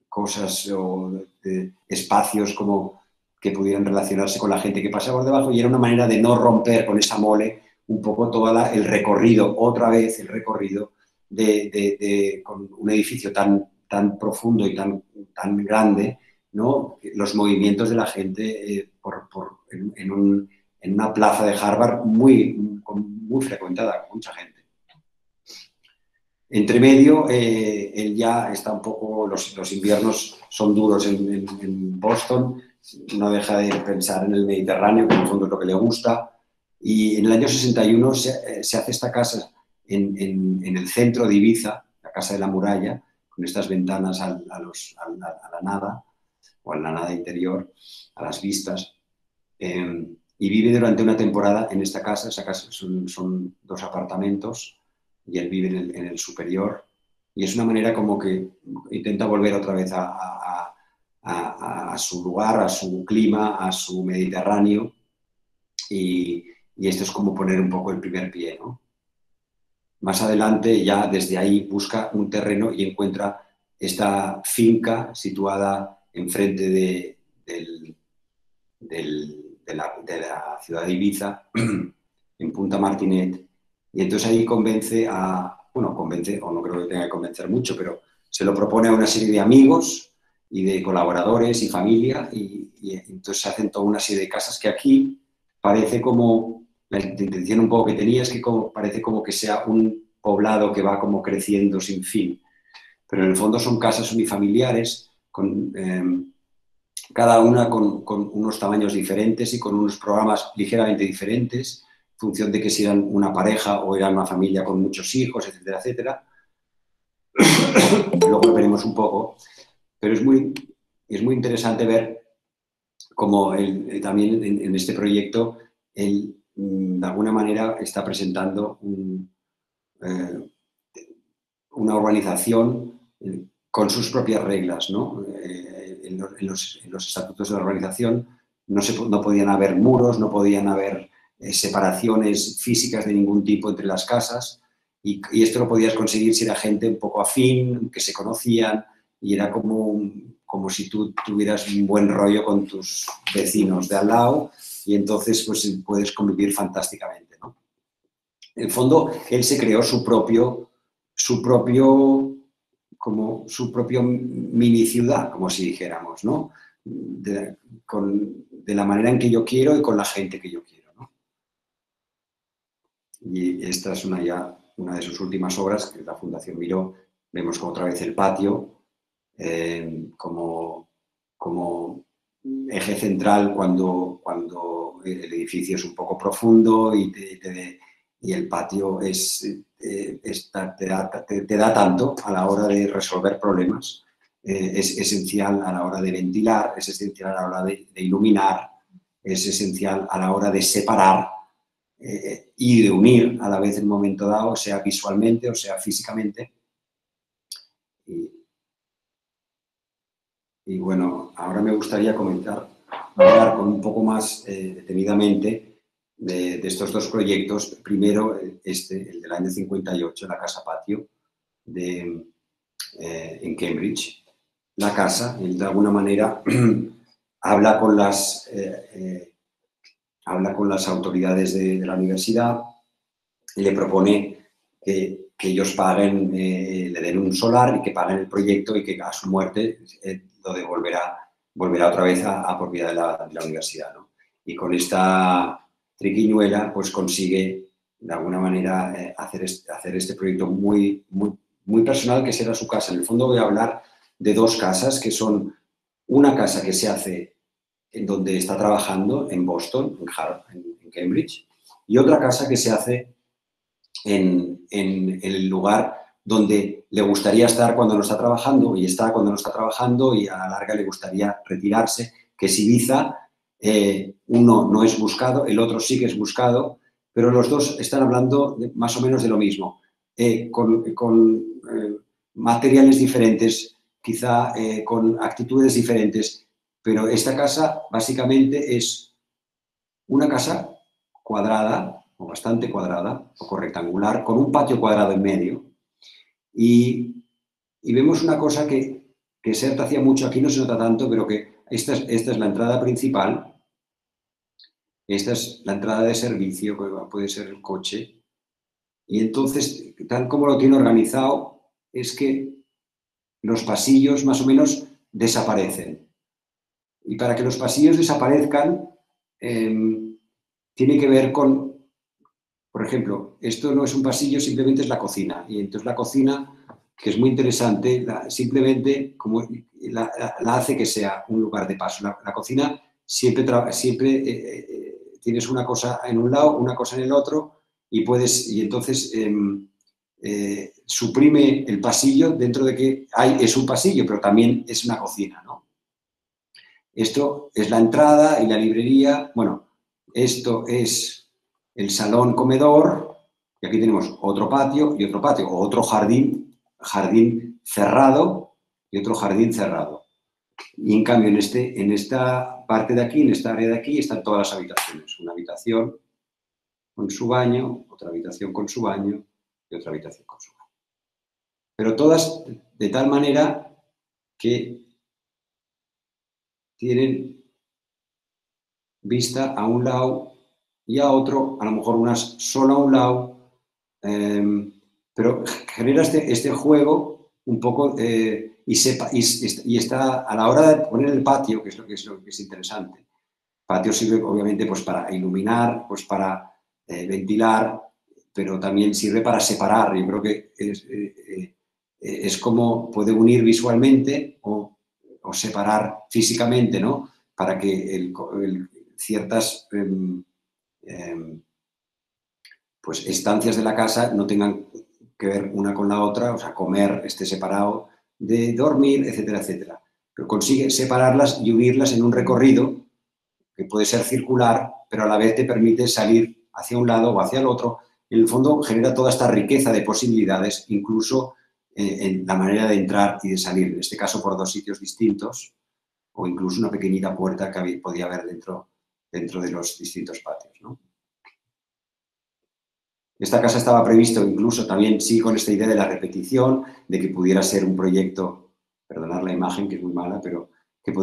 cosas o de espacios como que pudieran relacionarse con la gente que pasaba por debajo, y era una manera de no romper con esa mole un poco el recorrido, otra vez el recorrido con un edificio tan profundo y tan grande, ¿no? Los movimientos de la gente en una plaza de Harvard muy frecuentada, con mucha gente. Entre medio, él ya está un poco, los inviernos son duros en Boston, no deja de pensar en el Mediterráneo, que en el fondo es lo que le gusta, y en el año 61 se hace esta casa en el centro de Ibiza, la Casa de la Muralla, con estas ventanas a la nada, o a la nada interior, a las vistas, y vive durante una temporada en esta casa. Esa casa son 2 apartamentos, y él vive en el superior, y es una manera como que intenta volver otra vez a su lugar, a su clima, a su Mediterráneo, y esto es como poner un poco el primer pie, ¿no? Más adelante, ya desde ahí, busca un terreno y encuentra esta finca situada enfrente de la ciudad de Ibiza, en Punta Martinet, y entonces ahí convence, o no creo que tenga que convencer mucho, pero se lo propone a una serie de amigos y de colaboradores y familia, y entonces se hacen toda una serie de casas que aquí parece como, la intención un poco que tenía es que parece como que sea un poblado que va como creciendo sin fin, pero en el fondo son casas unifamiliares, cada una con unos tamaños diferentes y con unos programas ligeramente diferentes, en función de que si eran una pareja o eran una familia con muchos hijos, etcétera, etcétera. Luego lo veremos un poco, pero es muy interesante ver cómo también en este proyecto él de alguna manera está presentando una urbanización con sus propias reglas, ¿no? En los estatutos de la urbanización no podían haber muros, no podían haber separaciones físicas de ningún tipo entre las casas, y esto lo podías conseguir si era gente un poco afín, que se conocían, y era como como si tú tuvieras un buen rollo con tus vecinos de al lado y entonces pues puedes convivir fantásticamente, ¿no? En el fondo, él se creó su propio mini ciudad, como si dijéramos, ¿no? De la manera en que yo quiero y con la gente que yo quiero, ¿no? Y esta es una de sus últimas obras, que es la Fundación Miró. Vemos como otra vez el patio como eje central cuando el edificio es un poco profundo y el patio te da tanto a la hora de resolver problemas. Es esencial a la hora de ventilar, es esencial a la hora de iluminar, es esencial a la hora de separar y de unir a la vez en un momento dado, sea visualmente o sea físicamente. Y bueno, ahora me gustaría hablar con un poco más detenidamente de estos dos proyectos. Primero, el del año 58, la Casa Patio en Cambridge. La casa, él de alguna manera habla con las autoridades de la universidad y le propone que ellos paguen, le den un solar y que paguen el proyecto y que a su muerte lo volverá otra vez a propiedad de la universidad, ¿no? Y con esta triquiñuela pues consigue de alguna manera hacer este proyecto muy, muy, muy personal, que será su casa. En el fondo voy a hablar de dos casas, que son una casa que se hace en donde está trabajando, en Boston, en Cambridge, y otra casa que se hace en el lugar donde le gustaría estar cuando no está trabajando, y está cuando no está trabajando, y a la larga le gustaría retirarse, que es Ibiza. Uno no es buscado, el otro sí que es buscado, pero los dos están hablando más o menos de lo mismo, con materiales diferentes, quizá con actitudes diferentes, pero esta casa básicamente es una casa cuadrada, o bastante cuadrada, o rectangular, con un patio cuadrado en medio. Y vemos una cosa que Sert hacía mucho, aquí no se nota tanto, pero que esta es la entrada principal, esta es la entrada de servicio, que puede ser el coche, y entonces, tal como lo tiene organizado, es que los pasillos más o menos desaparecen. Y para que los pasillos desaparezcan, tiene que ver con, por ejemplo, esto no es un pasillo, simplemente es la cocina. Y entonces la cocina, que es muy interesante, simplemente como la hace que sea un lugar de paso. La cocina siempre tienes una cosa en un lado, una cosa en el otro, y entonces suprime el pasillo dentro de que es un pasillo, pero también es una cocina, ¿no? Esto es la entrada y la librería. Bueno, esto es el salón comedor, y aquí tenemos otro patio y otro patio, o otro jardín cerrado y otro jardín cerrado. Y en cambio, en esta parte de aquí, en esta área de aquí, están todas las habitaciones. Una habitación con su baño, otra habitación con su baño y otra habitación con su baño. Pero todas de tal manera que tienen vista a un lado y a otro, a lo mejor unas solo a un lado, pero genera este juego un poco y está a la hora de poner el patio, que es lo que es interesante. El patio sirve obviamente pues para iluminar, pues para ventilar, pero también sirve para separar. Yo creo que es como puede unir visualmente o separar físicamente, ¿no? Para que ciertas pues estancias de la casa no tengan que ver una con la otra, o sea, comer esté separado de dormir, etcétera, etcétera. Pero consigue separarlas y unirlas en un recorrido que puede ser circular, pero a la vez te permite salir hacia un lado o hacia el otro. En el fondo genera toda esta riqueza de posibilidades, incluso en la manera de entrar y de salir, en este caso por dos sitios distintos, o incluso una pequeñita puerta que podía haber dentro de los distintos patios, ¿no? Esta casa estaba previsto incluso también, sí, con esta idea de la repetición, de que pudiera ser un proyecto perdonar la imagen que es muy mala, pero que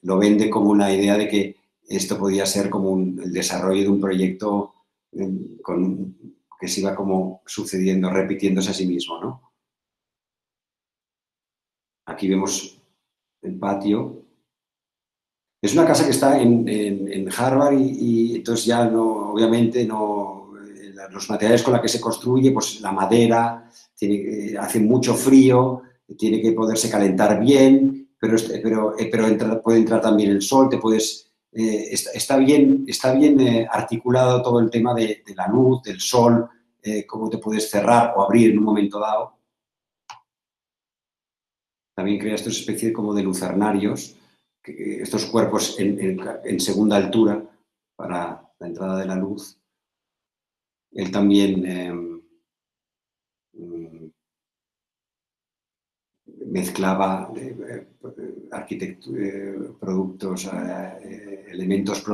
lo vende como una idea de que esto podía ser como el desarrollo de un proyecto que se iba como sucediendo, repitiéndose a sí mismo, ¿no? Aquí vemos el patio. Es una casa que está en Harvard y entonces ya no, obviamente no, los materiales con los que se construye, pues la madera, hace mucho frío, tiene que poderse calentar bien, pero puede entrar también el sol, está bien articulado todo el tema de la luz, del sol, cómo te puedes cerrar o abrir en un momento dado. También crea estas especies como de lucernarios, estos cuerpos en segunda altura para la entrada de la luz. Él también mezclaba productos, elementos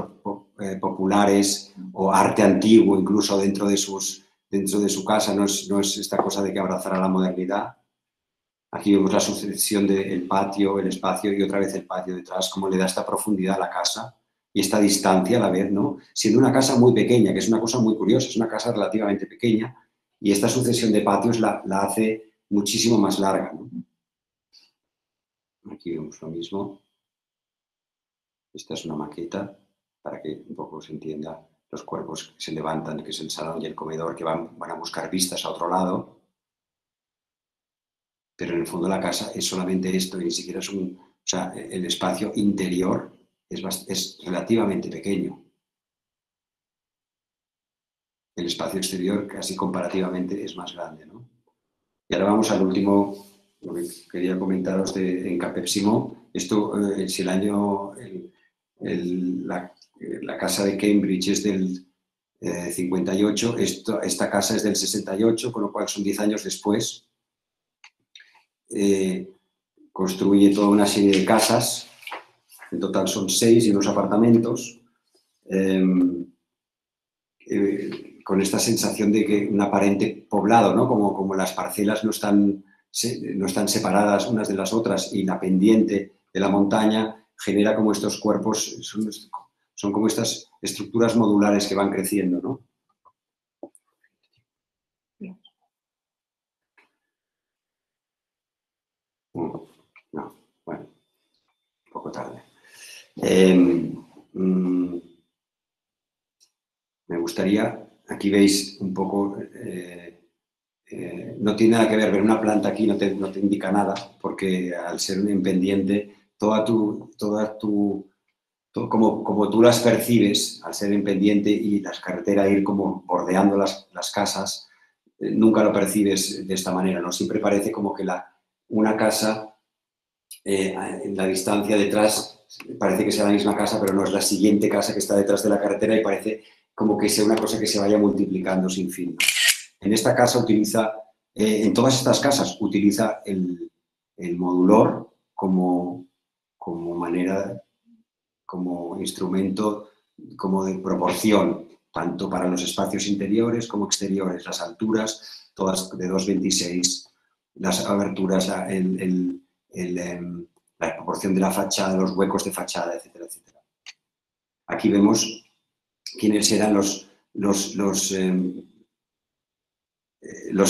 populares o arte antiguo incluso dentro de su casa. No es esta cosa de que abrazara la modernidad. Aquí vemos la sucesión del patio, el espacio y otra vez el patio detrás, cómo le da esta profundidad a la casa y esta distancia a la vez, ¿no? Siendo una casa muy pequeña, que es una cosa muy curiosa, es una casa relativamente pequeña y esta sucesión de patios la hace muchísimo más larga, ¿no? Aquí vemos lo mismo. Esta es una maqueta para que un poco se entienda los cuerpos que se levantan, que es el salón y el comedor, que van a buscar vistas a otro lado. Pero en el fondo la casa es solamente esto y ni siquiera es o sea, el espacio interior es relativamente pequeño. El espacio exterior casi comparativamente es más grande, ¿no? Y ahora vamos al último, lo que quería comentaros en Capepsimo. Esto, si el año, la casa de Cambridge es del 58, esta casa es del 68, con lo cual son 10 años después. Construye toda una serie de casas, en total son 6 y unos apartamentos, con esta sensación de que un aparente poblado, ¿no? Como las parcelas no están separadas unas de las otras y la pendiente de la montaña genera como estos cuerpos, son como estas estructuras modulares que van creciendo, ¿no? No, bueno, un poco tarde. Me gustaría, aquí veis un poco, no tiene nada que ver una planta aquí, no te indica nada, porque al ser un pendiente, como tú las percibes, al ser en pendiente y las carreteras ir como bordeando las casas, nunca lo percibes de esta manera, ¿no? Siempre parece como que una casa en la distancia detrás parece que sea la misma casa, pero no es la siguiente casa que está detrás de la carretera y parece como que sea una cosa que se vaya multiplicando sin fin, ¿no? En esta casa en todas estas casas utiliza el modulor como manera, como instrumento, como de proporción, tanto para los espacios interiores como exteriores, las alturas, todas de 2,26, las aberturas, la proporción de la fachada, los huecos de fachada, etcétera, etcétera. Aquí vemos quiénes eran los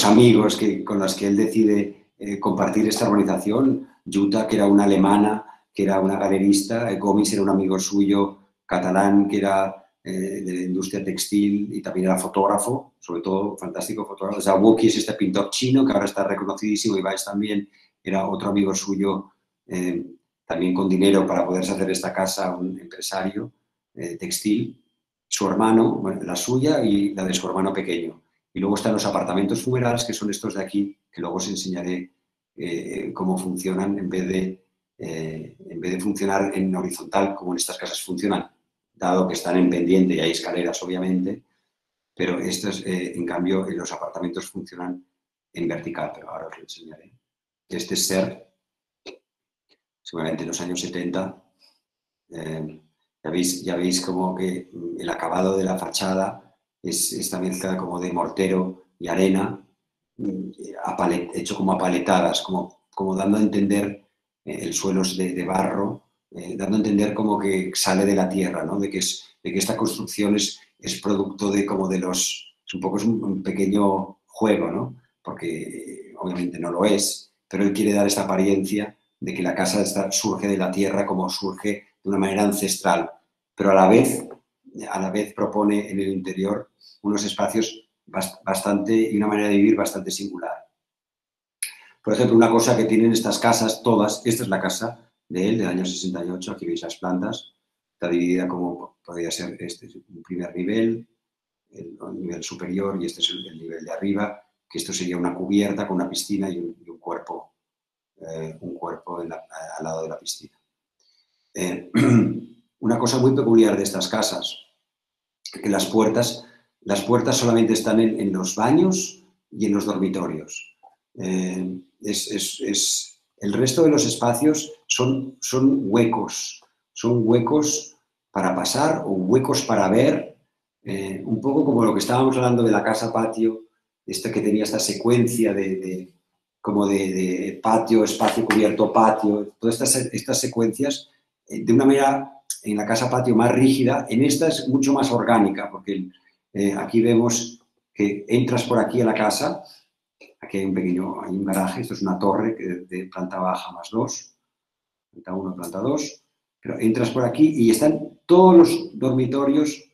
amigos con los que él decide compartir esta organización. Jutta, que era una alemana, que era una galerista, Gomis era un amigo suyo catalán, que era de la industria textil y también era fotógrafo, sobre todo fantástico fotógrafo. Zawuki es este pintor chino que ahora está reconocidísimo, y Weiss también era otro amigo suyo, también con dinero para poderse hacer esta casa, un empresario textil. Su hermano, bueno, la suya y la de su hermano pequeño. Y luego están los apartamentos funerales, que son estos de aquí, que luego os enseñaré cómo funcionan en vez de funcionar en horizontal, como en estas casas funcionan, dado que están en pendiente y hay escaleras, obviamente, pero estos, en cambio, los apartamentos funcionan en vertical, pero ahora os lo enseñaré. Este es Ser, seguramente en los años 70. Ya veis como que el acabado de la fachada es esta mezcla como de mortero y arena, hecho como apaletadas, como dando a entender el suelo es de barro, dando a entender como que sale de la tierra, ¿no? De que esta construcción es producto de como de los... es un pequeño juego, ¿no? Porque obviamente no lo es, pero él quiere dar esta apariencia de que la casa surge de la tierra como surge de una manera ancestral, pero a la vez propone en el interior unos espacios y una manera de vivir bastante singular. Por ejemplo, una cosa que tienen estas casas, todas, esta es la casa de él, del año 68, aquí veis las plantas, está dividida como podría ser este es un primer nivel, el nivel superior y este es el nivel de arriba, que esto sería una cubierta con una piscina y un cuerpo al lado de la piscina. Una cosa muy peculiar de estas casas, que las puertas solamente están en los baños y en los dormitorios. El resto de los espacios son huecos para pasar o huecos para ver, un poco como lo que estábamos hablando de la casa patio, que tenía esta secuencia de patio, espacio cubierto, patio, todas estas secuencias, de una manera en la casa patio más rígida, en esta es mucho más orgánica, porque aquí vemos que entras por aquí a la casa, aquí hay un garaje, esto es una torre de planta baja más 2, planta 1, planta 2, pero entras por aquí y están todos los dormitorios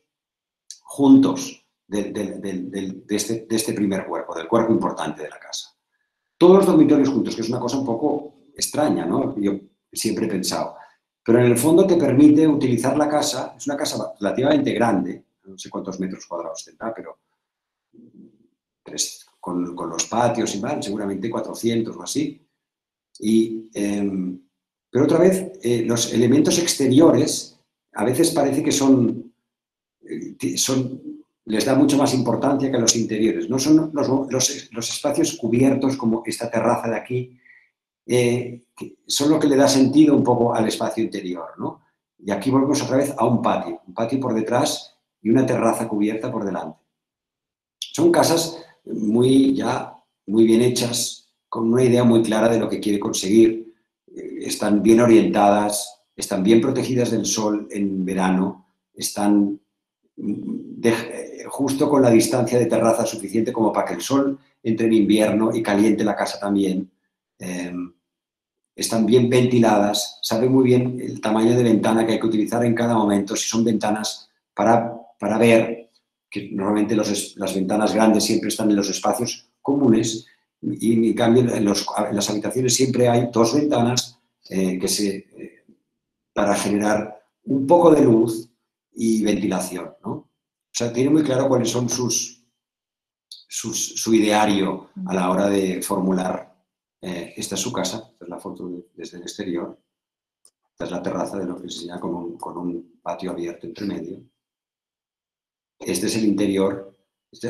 juntos de este primer cuerpo, del cuerpo importante de la casa. Todos los dormitorios juntos, que es una cosa un poco extraña, ¿no? Yo siempre he pensado. Pero en el fondo te permite utilizar la casa, es una casa relativamente grande, no sé cuántos metros cuadrados tendrá, pero con los patios y mal, seguramente 400 o así. Pero otra vez, los elementos exteriores a veces parece que les da mucho más importancia que los interiores. No son los espacios cubiertos como esta terraza de aquí, son lo que le da sentido un poco al espacio interior, ¿no? Y aquí volvemos otra vez a un patio por detrás y una terraza cubierta por delante. Son casas muy bien hechas, con una idea muy clara de lo que quiere conseguir. Están bien orientadas, están bien protegidas del sol en verano, están justo con la distancia de terraza suficiente como para que el sol entre en invierno y caliente la casa también. Están bien ventiladas, sabe muy bien el tamaño de ventana que hay que utilizar en cada momento, si son ventanas para ver, que normalmente las ventanas grandes siempre están en los espacios comunes y en cambio en las habitaciones siempre hay 2 ventanas para generar un poco de luz y ventilación, ¿no? O sea, tiene muy claro cuáles son su ideario a la hora de formular. Esta es su casa, esta es la foto desde el exterior, esta es la terraza de lo que se enseña con un patio abierto entre medio. Este es el interior.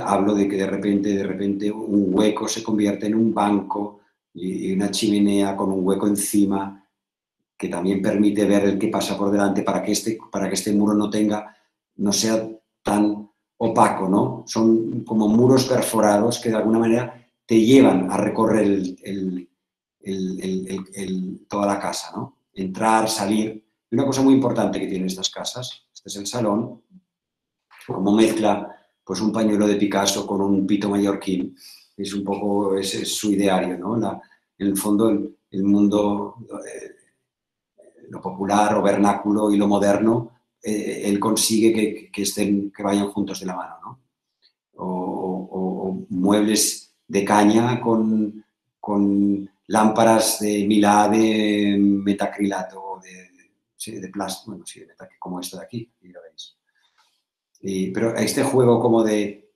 Hablo de que de repente un hueco se convierte en un banco y una chimenea con un hueco encima que también permite ver el que pasa por delante para que este muro no sea tan opaco, ¿no? Son como muros perforados que de alguna manera te llevan a recorrer toda la casa, ¿no? Entrar, salir. Y una cosa muy importante que tienen estas casas, este es el salón, como mezcla pues un pañuelo de Picasso con un pito mallorquín, es un poco es su ideario, ¿no? En el fondo el mundo, lo popular o vernáculo y lo moderno, él consigue que vayan juntos de la mano, ¿no? O muebles de caña con lámparas de Milá de metacrilato, de plástico, bueno, sí, como esto de aquí lo veis. Pero este juego como de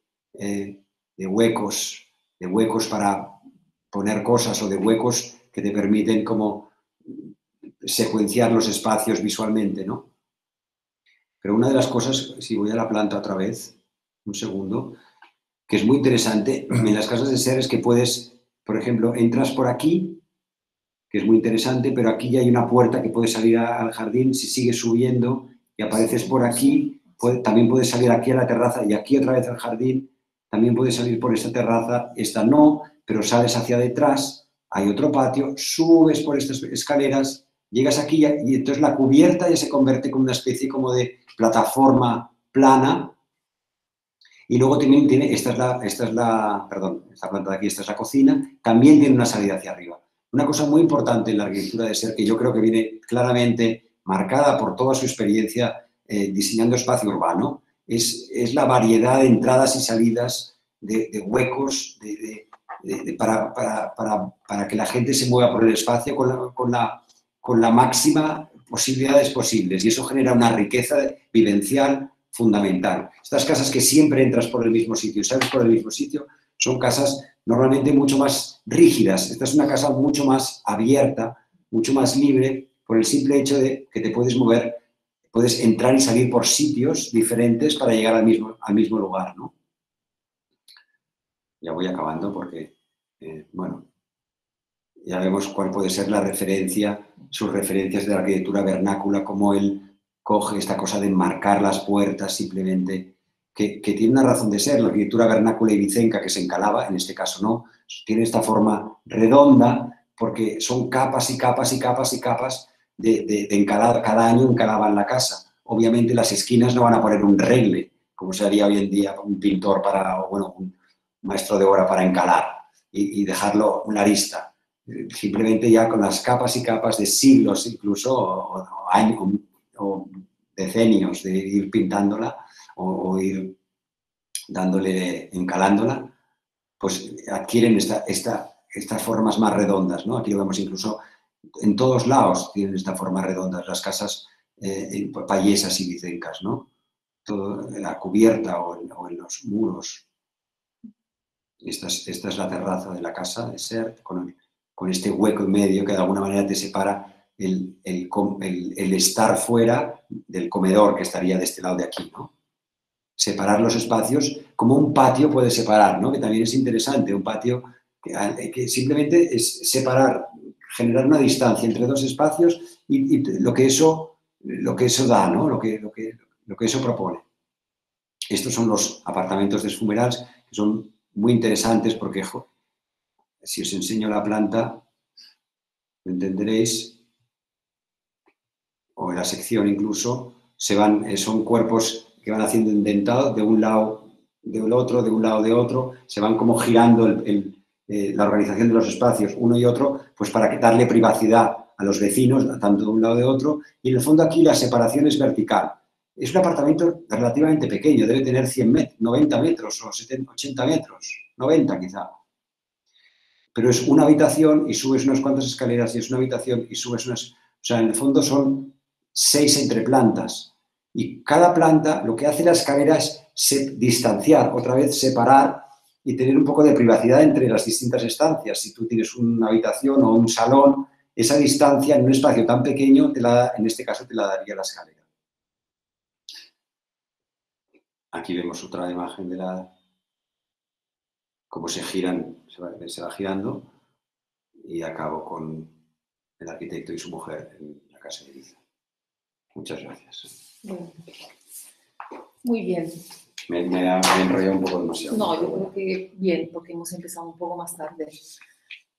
huecos para poner cosas o de huecos que te permiten como secuenciar los espacios visualmente, ¿no? Pero una de las cosas, si voy a la planta otra vez, un segundo, que es muy interesante en las casas de ser es que puedes, por ejemplo, entras por aquí, que es muy interesante, pero aquí ya hay una puerta que puede salir al jardín, si sigues subiendo y apareces por aquí, también puedes salir aquí a la terraza y aquí otra vez al jardín, también puedes salir por esta terraza, esta no, pero sales hacia detrás hay otro patio, subes por estas escaleras, llegas aquí y entonces la cubierta ya se convierte como una especie como de plataforma plana. Y luego también tiene, perdón, esta planta de aquí, esta es la cocina, también tiene una salida hacia arriba. Una cosa muy importante en la arquitectura de SER, que yo creo que viene claramente marcada por toda su experiencia diseñando espacio urbano, es la variedad de entradas y salidas, de huecos, para que la gente se mueva por el espacio con la máxima posibilidades posibles. Y eso genera una riqueza vivencial fundamental. Estas casas que siempre entras por el mismo sitio, sales por el mismo sitio, son casas normalmente mucho más rígidas. Esta es una casa mucho más abierta, mucho más libre, por el simple hecho de que te puedes mover, puedes entrar y salir por sitios diferentes para llegar al mismo lugar, ¿no? Ya voy acabando porque, bueno, ya vemos cuál puede ser la referencia, sus referencias de la arquitectura vernácula, cómo él coge esta cosa de enmarcar las puertas simplemente, que tiene una razón de ser. La arquitectura vernácula ibicenca que se encalaba, en este caso no, tiene esta forma redonda porque son capas y capas y capas y capas de encalada. Cada año encalaban la casa. Obviamente las esquinas no van a poner un regle, como se haría hoy en día un pintor o bueno, un maestro de obra para encalar y dejarlo una arista. Simplemente ya con las capas y capas de siglos incluso, o años, o decenios de ir pintándola o ir encalándola, pues adquieren estas formas más redondas, ¿no? Aquí lo vemos incluso en todos lados, tienen esta forma redonda, las casas payesas y ibicencas, ¿no? Todo en la cubierta o en los muros. Esta es la terraza de la casa de SER, con este hueco en medio que de alguna manera te separa el estar fuera del comedor que estaría de este lado de aquí, ¿no? Separar los espacios como un patio puede separar, ¿no? Que también es interesante, un patio que simplemente es separar, generar una distancia entre dos espacios y lo que eso da, ¿no? Lo que eso propone. Estos son los apartamentos de Esfumerals, que son muy interesantes porque, si os enseño la planta, lo entenderéis, o en la sección incluso, son cuerpos que van haciendo indentados de un lado del otro, de un lado de otro, se van como girando la organización de los espacios uno y otro, pues para darle privacidad a los vecinos, tanto de un lado de otro, y en el fondo aquí la separación es vertical. Es un apartamento relativamente pequeño, debe tener 90 metros o 70, 80 metros, 90 quizá. Pero es una habitación y subes unas cuantas escaleras y es una habitación y subes unas... O sea, en el fondo son 6 entreplantas. Y cada planta, lo que hace la escalera es distanciar, otra vez separar y tener un poco de privacidad entre las distintas estancias. Si tú tienes una habitación o un salón, esa distancia en un espacio tan pequeño, en este caso te la daría la escalera. Aquí vemos otra imagen de cómo se va girando, y acabo con el arquitecto y su mujer en la casa de Ibiza. Muchas gracias. Muy bien. Me he enrollado un poco demasiado. No, yo creo que bien, porque hemos empezado un poco más tarde.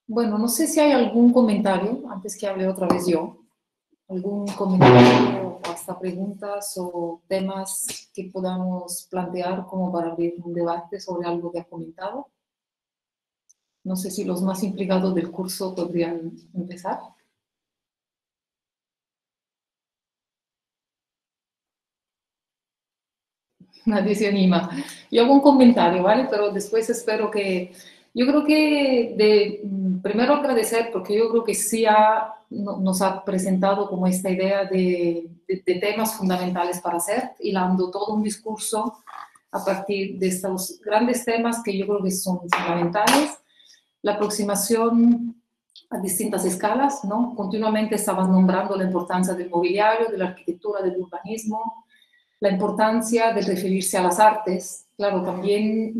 Bueno, no sé si hay algún comentario, antes que hable otra vez yo, algún comentario o hasta preguntas o temas que podamos plantear como para abrir un debate sobre algo que ha comentado. No sé si los más implicados del curso podrían empezar. Nadie se anima. Yo hago un comentario, ¿vale? Pero después espero que... Yo creo que primero agradecer, porque yo creo que sí nos ha presentado como esta idea de temas fundamentales para hacer, hilando todo un discurso a partir de estos grandes temas que yo creo que son fundamentales. La aproximación a distintas escalas, ¿no? Continuamente estabas nombrando la importancia del mobiliario, de la arquitectura, del urbanismo, la importancia de referirse a las artes. Claro, también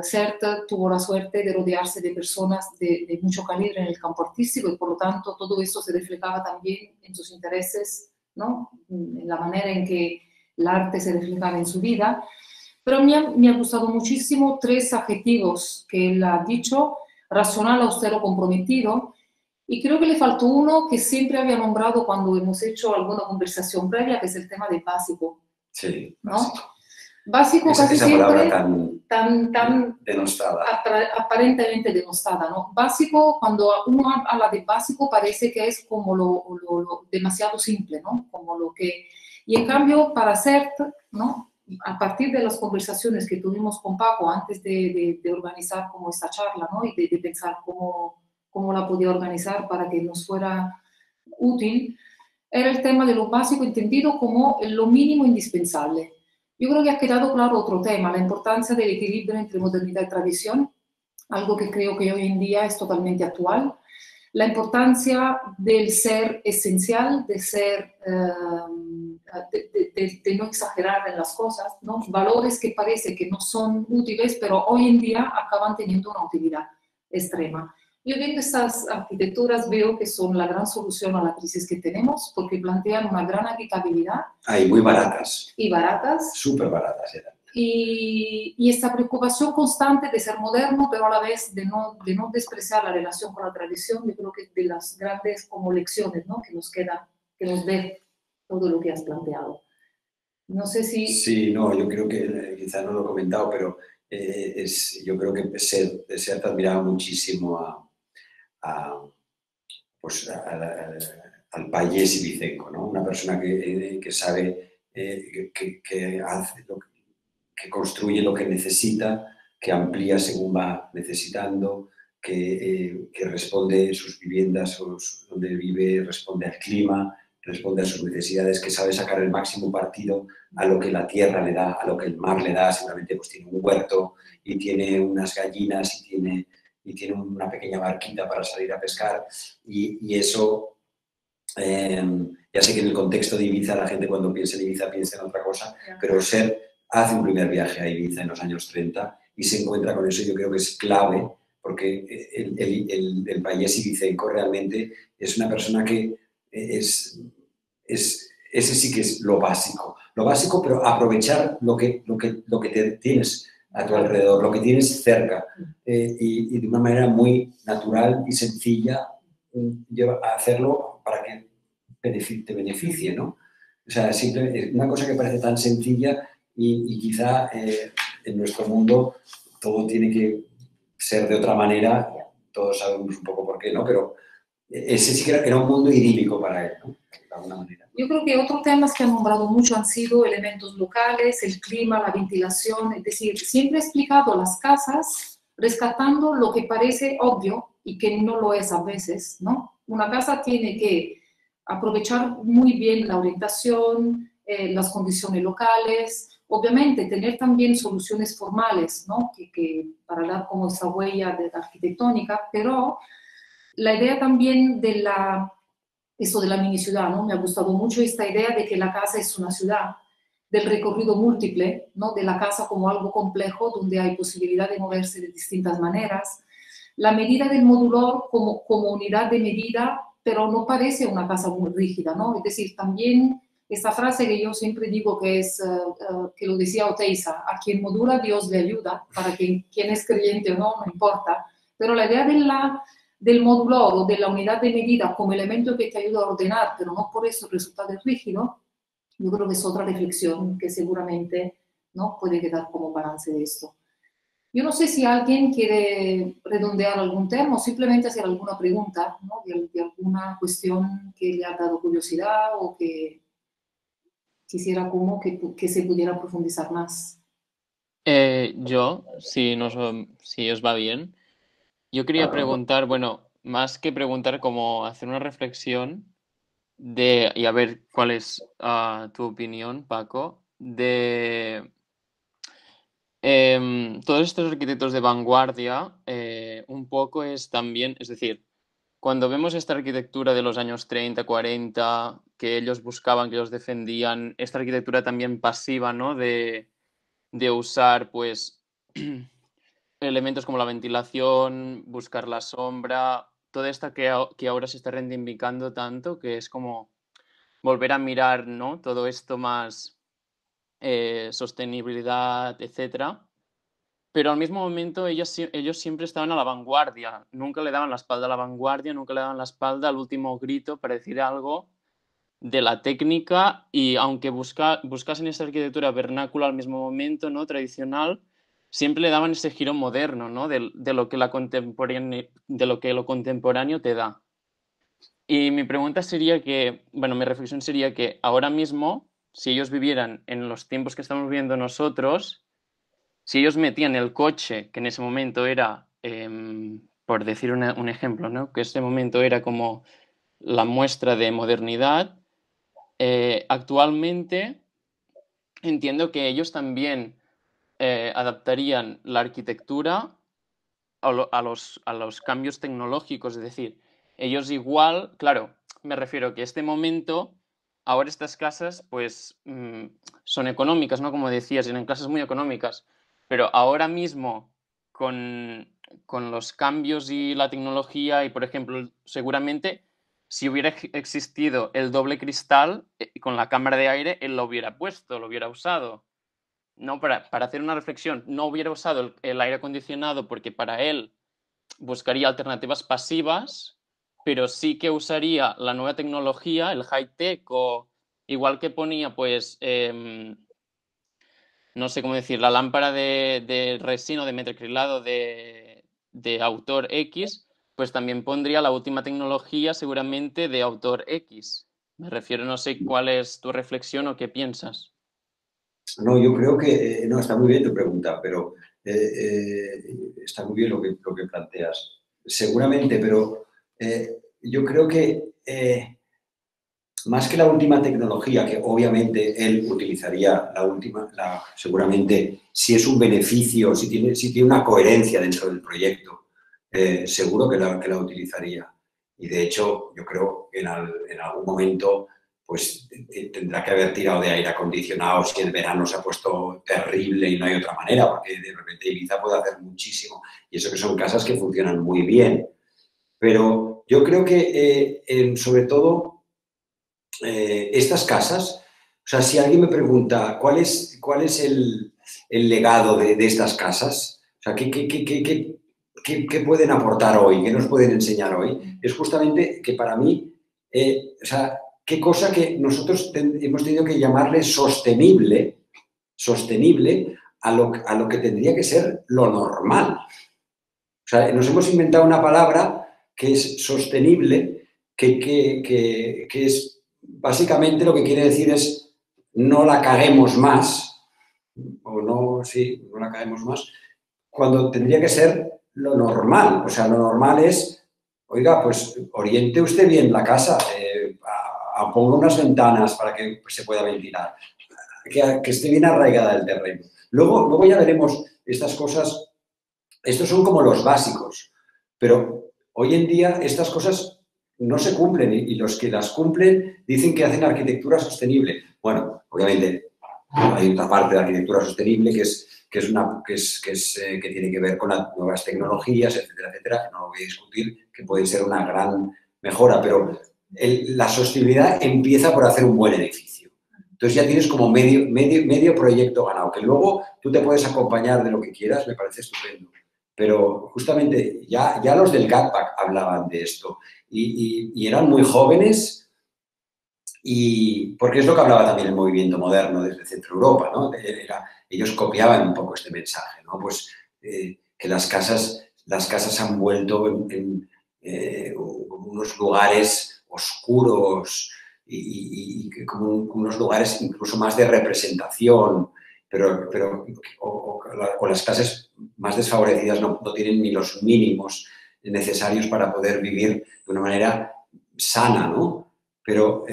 CERT tuvo la suerte de rodearse de personas de mucho calibre en el campo artístico y por lo tanto todo eso se reflejaba también en sus intereses, ¿no? En la manera en que el arte se reflejaba en su vida. Pero me ha gustado muchísimo 3 adjetivos que él ha dicho. racional, austero, comprometido. Y creo que le faltó uno que siempre había nombrado cuando hemos hecho alguna conversación previa, que es el tema del básico. Sí, ¿no? básico. Básico casi esa siempre tan denostada. Aparentemente denostada, ¿no? Básico, cuando uno habla de básico parece que es como lo demasiado simple, ¿no? Como lo que... Y en cambio, para CERT, ¿no? A partir de las conversaciones que tuvimos con Paco antes de organizar como esta charla, ¿no? Y de pensar cómo la podía organizar para que nos fuera útil, era el tema de lo básico entendido como lo mínimo indispensable. Yo creo que ha quedado claro otro tema, la importancia del equilibrio entre modernidad y tradición, algo que creo que hoy en día es totalmente actual. La importancia del ser esencial, de ser, de no exagerar en las cosas, ¿no? Valores que parece que no son útiles, pero hoy en día acaban teniendo una utilidad extrema. Yo viendo estas arquitecturas veo que son la gran solución a la crisis que tenemos, porque plantean una gran habitabilidad. Y muy baratas. Y baratas. Súper baratas eran. Y esta preocupación constante de ser moderno, pero a la vez de no despreciar la relación con la tradición, yo creo que de las grandes como lecciones, ¿no? Que nos queda, que nos dé todo lo que has planteado. No sé si... Sí, no, yo creo que, quizás no lo he comentado, pero yo creo que SER te admiraba muchísimo al payés ibicenco, ¿no? Una persona que sabe, que hace que construye lo que necesita, que amplía según va necesitando, que responde sus viviendas donde vive, responde al clima, responde a sus necesidades, que sabe sacar el máximo partido a lo que la tierra le da, a lo que el mar le da. Seguramente pues tiene un huerto y tiene unas gallinas y tiene una pequeña barquita para salir a pescar y eso, ya sé que en el contexto de Ibiza la gente cuando piensa en Ibiza piensa en otra cosa, pero SER hace un primer viaje a Ibiza en los años 30 y se encuentra con eso. Yo creo que es clave porque el payés ibicenco realmente es una persona que ese sí que es lo básico, pero aprovechar lo que tienes a tu alrededor, lo que tienes cerca y de una manera muy natural y sencilla hacerlo para que te beneficie, ¿no? O sea, una cosa que parece tan sencilla y quizá en nuestro mundo todo tiene que ser de otra manera, todos sabemos un poco por qué, ¿no? Pero ese sí que era un mundo idílico para él, ¿no? De alguna manera. Yo creo que otros temas que han nombrado mucho han sido elementos locales, el clima, la ventilación, es decir, siempre he explicado las casas rescatando lo que parece obvio y que no lo es a veces, ¿no? Una casa tiene que aprovechar muy bien la orientación, las condiciones locales, obviamente tener también soluciones formales, ¿no? Para dar como esa huella arquitectónica, pero la idea también de eso de la mini ciudad, ¿no? Me ha gustado mucho esta idea de que la casa es una ciudad, del recorrido múltiple, ¿no? De la casa como algo complejo donde hay posibilidad de moverse de distintas maneras. La medida del modular como unidad de medida, pero no parece una casa muy rígida, ¿no? Es decir, también esta frase que yo siempre digo que es, que lo decía Oteiza, a quien modula Dios le ayuda, para quien es creyente o no, no importa, pero la idea del modular o de la unidad de medida como elemento que te ayuda a ordenar, pero no por eso resulta rígido, yo creo que es otra reflexión que seguramente, ¿no? Puede quedar como balance de esto. Yo no sé si alguien quiere redondear algún tema o simplemente hacer alguna pregunta, ¿no? de alguna cuestión que le ha dado curiosidad o que quisiera como que se pudiera profundizar más. Yo, si os va bien, yo quería preguntar, bueno, más que preguntar, como hacer una reflexión y a ver cuál es tu opinión, Paco, de todos estos arquitectos de vanguardia, un poco es también, es decir, cuando vemos esta arquitectura de los años 30, 40, que ellos buscaban, que ellos defendían, esta arquitectura también pasiva, ¿no? De usar, pues, elementos como la ventilación, buscar la sombra, todo esto que ahora se está reivindicando tanto, que es como volver a mirar, ¿no? Todo esto más sostenibilidad, etcétera. pero al mismo momento ellos siempre estaban a la vanguardia, nunca le daban la espalda a la vanguardia, nunca le daban la espalda al último grito para decir algo de la técnica, y aunque buscasen esa arquitectura vernácula al mismo momento, ¿no? Tradicional, siempre le daban ese giro moderno, ¿no? de lo que lo contemporáneo te da. Y mi pregunta sería que, bueno, mi reflexión sería que ahora mismo, si ellos vivieran en los tiempos que estamos viviendo nosotros, si ellos metían el coche, que en ese momento era, por decir un ejemplo, ¿no? Que ese momento era como la muestra de modernidad, actualmente entiendo que ellos también adaptarían la arquitectura a los cambios tecnológicos, es decir, ellos igual, claro, me refiero que este momento, ahora estas casas pues son económicas, ¿no? Como decías, eran casas muy económicas, pero ahora mismo con los cambios y la tecnología y, por ejemplo, seguramente si hubiera existido el doble cristal con la cámara de aire, él lo hubiera puesto, lo hubiera usado. No, para hacer una reflexión, no hubiera usado el aire acondicionado porque para él buscaría alternativas pasivas, pero sí que usaría la nueva tecnología, el high-tech, o igual que ponía, pues, no sé cómo decir, la lámpara de resina o de metacrilato de autor X, pues también pondría la última tecnología seguramente de autor X. Me refiero, no sé cuál es tu reflexión o qué piensas. No, yo creo que no, está muy bien tu pregunta, pero está muy bien lo que planteas. Seguramente, pero yo creo que más que la última tecnología, que obviamente él utilizaría la última, seguramente si es un beneficio, si tiene una coherencia dentro del proyecto, seguro que la utilizaría. Y de hecho, yo creo que en algún momento pues tendrá que haber tirado de aire acondicionado si el verano se ha puesto terrible y no hay otra manera, porque de repente Ibiza puede hacer muchísimo. Y eso que son casas que funcionan muy bien. Pero yo creo que, sobre todo, estas casas, o sea, si alguien me pregunta cuál es el legado de estas casas, o sea, ¿qué pueden aportar hoy? ¿Qué nos pueden enseñar hoy? Es justamente que para mí, o sea, qué cosa que nosotros hemos tenido que llamarle sostenible a lo que tendría que ser lo normal. O sea, nos hemos inventado una palabra que es sostenible, que es básicamente lo que quiere decir es no la caguemos más, o no la caguemos más, cuando tendría que ser lo normal. O sea, lo normal es, oiga, pues oriente usted bien la casa, ponga unas ventanas para que se pueda ventilar, que esté bien arraigada el terreno. Luego ya veremos estas cosas. Estos son como los básicos, pero hoy en día estas cosas no se cumplen y los que las cumplen dicen que hacen arquitectura sostenible. Bueno, obviamente hay otra parte de arquitectura sostenible que tiene que ver con las nuevas tecnologías, etcétera, etcétera. No lo voy a discutir, que puede ser una gran mejora, pero la sostenibilidad empieza por hacer un buen edificio. Entonces ya tienes como medio proyecto ganado, que luego tú te puedes acompañar de lo que quieras, me parece estupendo. Pero justamente ya los del GATPAC hablaban de esto y eran muy jóvenes, y porque es lo que hablaba también el movimiento moderno desde Centro Europa, ¿no? Ellos copiaban un poco este mensaje, ¿no? Pues que las casas se han vuelto en unos lugares oscuros y como unos lugares incluso más de representación, pero las clases más desfavorecidas no tienen ni los mínimos necesarios para poder vivir de una manera sana, ¿no? Pero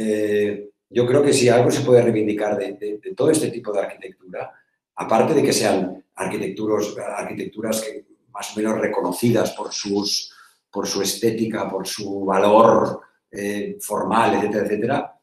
yo creo que si algo se puede reivindicar de todo este tipo de arquitectura, aparte de que sean arquitecturas que más o menos reconocidas por su estética, por su valor formal, etcétera, etcétera,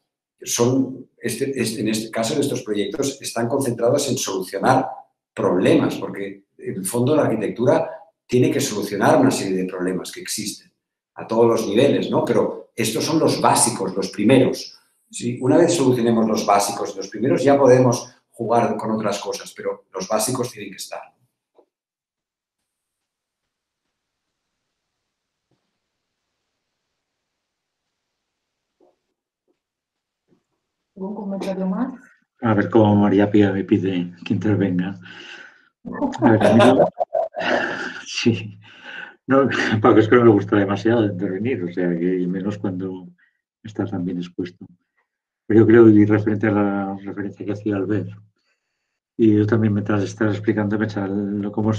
en este caso, en estos proyectos están concentrados en solucionar problemas, porque en el fondo la arquitectura tiene que solucionar una serie de problemas que existen a todos los niveles, ¿no? Pero estos son los básicos, los primeros. ¿Sí? Una vez solucionemos los básicos, los primeros, ya podemos jugar con otras cosas, pero los básicos tienen que estar. ¿Algún comentario más? A ver cómo María Pía me pide que intervenga. A ver, a mí no, sí, no, Paco, es que no me gusta demasiado intervenir, o sea, que menos cuando estás tan bien expuesto. Pero yo creo, y referente a la referencia que hacía Albert, y yo también mientras estás explicando, pensar cómo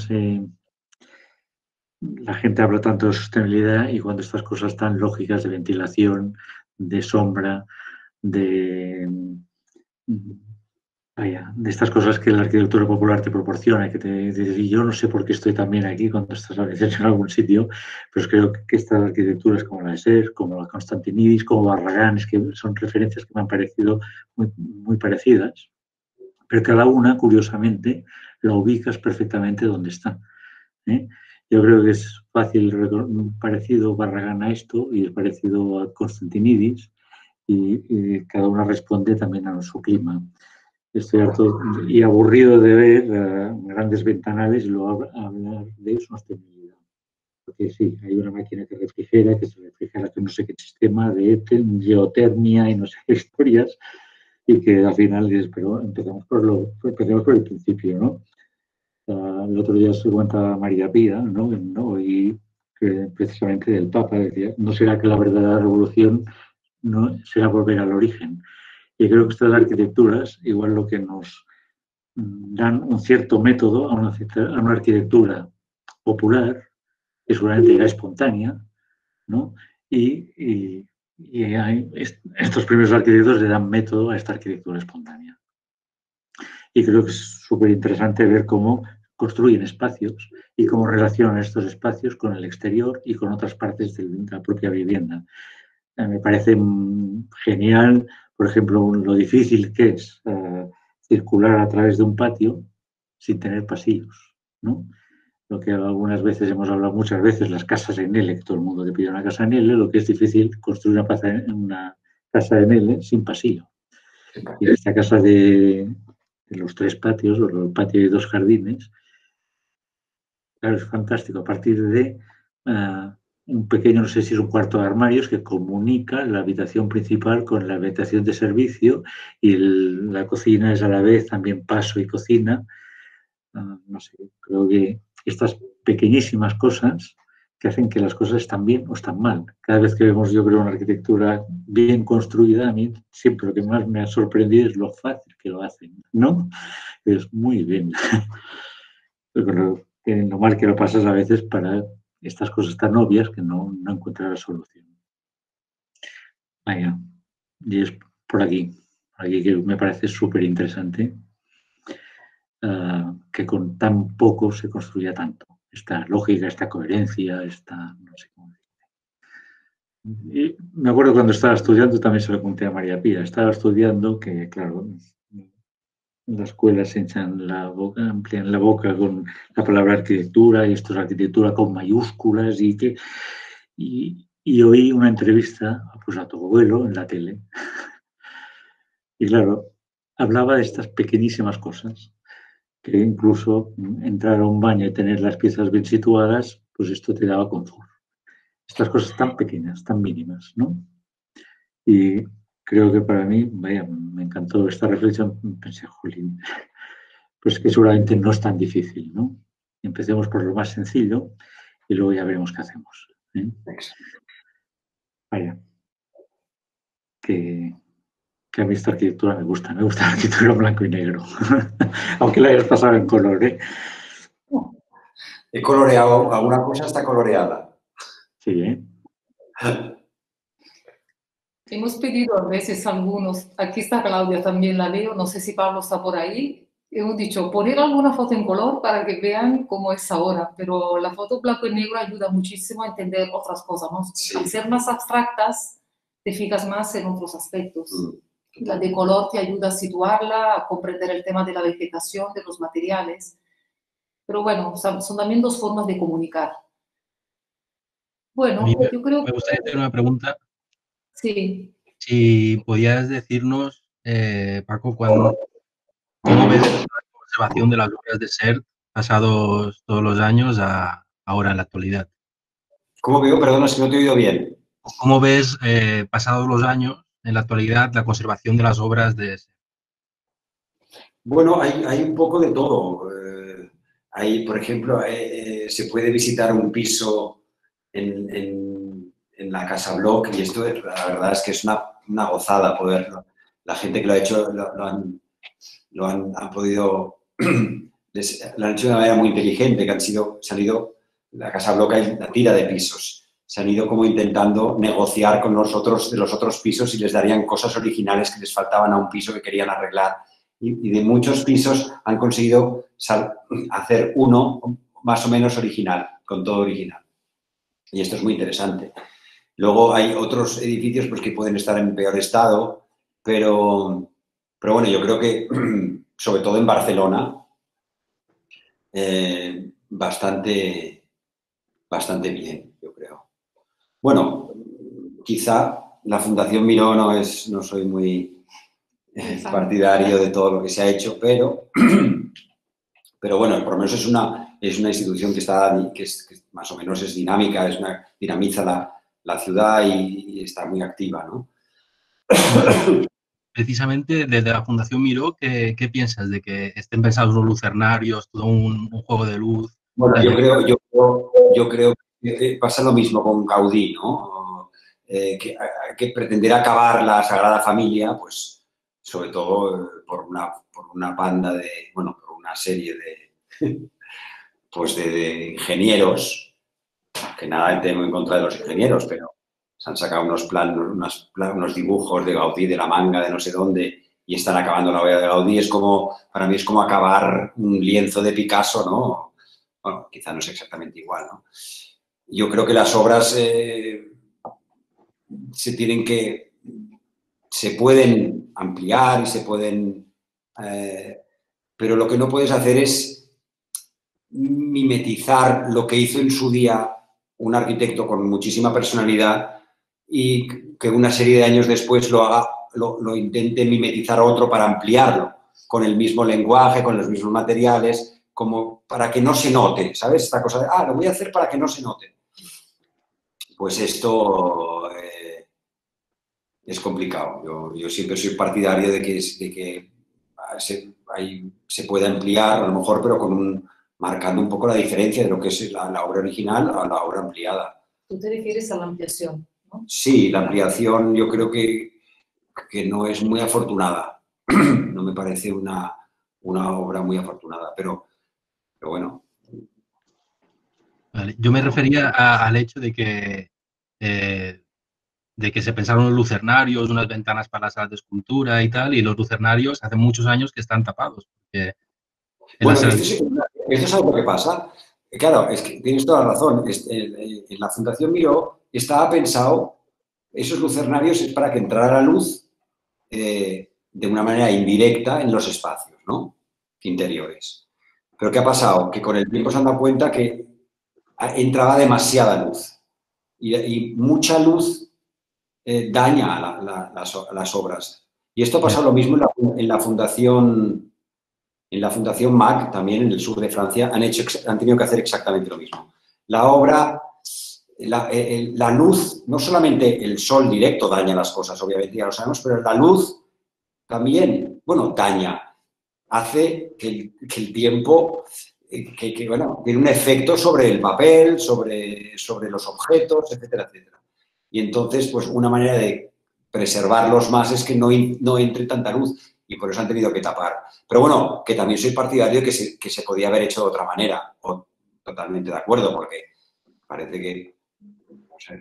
la gente habla tanto de sostenibilidad y cuando estas cosas tan lógicas de ventilación, de sombra, de, vaya, de estas cosas que la arquitectura popular te proporciona, que y yo no sé por qué estoy también aquí cuando estás a veces en algún sitio, pero creo que estas arquitecturas como la de Sers, como la Constantinidis, como Barragán, es que son referencias que me han parecido muy parecidas, pero cada una, curiosamente, la ubicas perfectamente donde está. ¿Eh? Yo creo que es fácil, parecido Barragán a esto y es parecido a Constantinidis y cada una responde también a su clima. Estoy harto y aburrido de ver grandes ventanales y luego hablar de sostenibilidad. Porque sí, hay una máquina que refrigera, que se refrigera con no sé qué sistema de geotermia y no sé qué historias, y que al final es, pero empecemos por el principio, ¿no? El otro día se cuenta María Pía, ¿no? Y que precisamente del Papa decía, ¿no será que la verdadera revolución no será volver al origen? Y creo que estas arquitecturas, igual lo que nos dan un cierto método a una arquitectura popular, que seguramente era espontánea, ¿no? Estos primeros arquitectos le dan método a esta arquitectura espontánea. Y creo que es súper interesante ver cómo construyen espacios y cómo relacionan estos espacios con el exterior y con otras partes de la propia vivienda. Me parece genial, por ejemplo, lo difícil que es circular a través de un patio sin tener pasillos, ¿no? Lo que algunas veces hemos hablado muchas veces, las casas en L, que todo el mundo te pide una casa en L, lo que es difícil construir una casa en L sin pasillo. Y esta casa de los 3 patios, o el patio y 2 jardines, claro, es fantástico. A partir de un pequeño, no sé si es un cuarto de armarios, que comunica la habitación principal con la habitación de servicio y la cocina es a la vez también paso y cocina. No sé, creo que estas pequeñísimas cosas que hacen que las cosas están bien o están mal. Cada vez que vemos, yo creo, una arquitectura bien construida, a mí siempre lo que más me ha sorprendido es lo fácil que lo hacen, ¿no? Es muy bien. Pero lo mal que lo pasas a veces para estas cosas tan obvias que no encuentras la solución. Vaya, y es por aquí que me parece súper interesante que con tan poco se construya tanto. Esta lógica, esta coherencia, no sé cómo decir. Y me acuerdo cuando estaba estudiando, también se lo conté a María Pía, estaba estudiando que, claro, en la escuela se echan la boca, amplían la boca con la palabra arquitectura y esto es arquitectura con mayúsculas y oí una entrevista pues, a tu abuelo en la tele y claro, hablaba de estas pequeñísimas cosas que incluso entrar a un baño y tener las piezas bien situadas, pues esto te daba confort. Estas cosas tan pequeñas, tan mínimas, ¿no? Y creo que para mí, vaya, me encantó esta reflexión, pensé, jolín, pues que seguramente no es tan difícil, ¿no? Empecemos por lo más sencillo y luego ya veremos qué hacemos. Vaya, que a mí esta arquitectura me gusta la arquitectura blanco y negro, aunque la hayas pasado en color, ¿eh? He coloreado, alguna cosa está coloreada. Sí, ¿eh? Hemos pedido a veces algunos, aquí está Claudia también la leo, no sé si Pablo está por ahí, hemos dicho poner alguna foto en color para que vean cómo es ahora, pero la foto blanco y negro ayuda muchísimo a entender otras cosas, ¿no? Sí. Al ser más abstractas, te fijas más en otros aspectos. La de color te ayuda a situarla, a comprender el tema de la vegetación, de los materiales. Pero bueno, son también 2 formas de comunicar. Bueno, yo creo que... Me gustaría hacer una pregunta. Sí. Si podías decirnos, Paco, ¿cómo ves la conservación de las obras de Sert pasados todos los años a ahora en la actualidad? ¿Cómo veo? Perdona si no te he oído bien. ¿Cómo ves, pasados los años, en la actualidad la conservación de las obras de Sert? Bueno, hay un poco de todo. Hay, por ejemplo, se puede visitar un piso en la Casa Bloc y esto, la verdad es que es una gozada poderlo. La gente que lo ha hecho han podido, lo han hecho de una manera muy inteligente, que se han ido, la Casa Bloc hay la tira de pisos, se han ido como intentando negociar con los otros pisos y les darían cosas originales que les faltaban a un piso que querían arreglar. Y de muchos pisos han conseguido hacer uno más o menos original, con todo original. Y esto es muy interesante. Luego hay otros edificios pues, que pueden estar en peor estado, pero bueno, yo creo que, sobre todo en Barcelona, bastante bien, yo creo. Bueno, quizá la Fundación Miró no soy muy partidario de todo lo que se ha hecho, pero bueno, por lo menos es una institución que más o menos es dinámica, dinamiza la ciudad y está muy activa, ¿no? Precisamente desde la Fundación Miró, ¿qué piensas de que estén pensados los lucernarios, todo un juego de luz? Bueno, yo creo que pasa lo mismo con Gaudí, ¿no? Que pretender acabar la Sagrada Familia, pues, sobre todo por una banda por una serie de ingenieros, que nada tengo en contra de los ingenieros, pero se han sacado unos dibujos de Gaudí, de la manga, de no sé dónde, y están acabando la obra de Gaudí. Para mí es como acabar un lienzo de Picasso, ¿no? Bueno, quizá no es exactamente igual, ¿no? Yo creo que las obras se pueden ampliar y se pueden... pero lo que no puedes hacer es mimetizar lo que hizo en su día un arquitecto con muchísima personalidad y que una serie de años después lo intente mimetizar otro para ampliarlo, con el mismo lenguaje, con los mismos materiales, como para que no se note, ¿sabes? Esta cosa de, lo voy a hacer para que no se note. Pues esto es complicado. Yo siempre soy partidario de que se pueda ampliar, a lo mejor, pero marcando un poco la diferencia de lo que es la obra original a la obra ampliada. Tú te refieres a la ampliación, ¿no? Sí, la ampliación yo creo que no es muy afortunada. No me parece una obra muy afortunada, pero bueno. Vale. Yo me refería al hecho de que se pensaron los lucernarios, unas ventanas para las salas de escultura y tal, y los lucernarios hace muchos años que están tapados. Bueno, esto es algo que pasa. Claro, es que tienes toda la razón. En la Fundación Miró estaba pensado, esos lucernarios es para que entrara la luz de una manera indirecta en los espacios, ¿no? Interiores. Pero ¿qué ha pasado? Que con el tiempo se han dado cuenta que entraba demasiada luz y mucha luz daña las obras. Y esto ha pasado lo mismo en la Fundación MAC, también en el sur de Francia, han tenido que hacer exactamente lo mismo. La obra, la luz, no solamente el sol directo daña las cosas, obviamente ya lo sabemos, pero la luz también, daña, hace que el tiempo, tiene un efecto sobre el papel, sobre los objetos, etcétera, etcétera. Y entonces, pues una manera de preservarlos más es que no entre tanta luz y por eso han tenido que tapar. Pero bueno, que también soy partidario que se podía haber hecho de otra manera, totalmente de acuerdo, porque parece que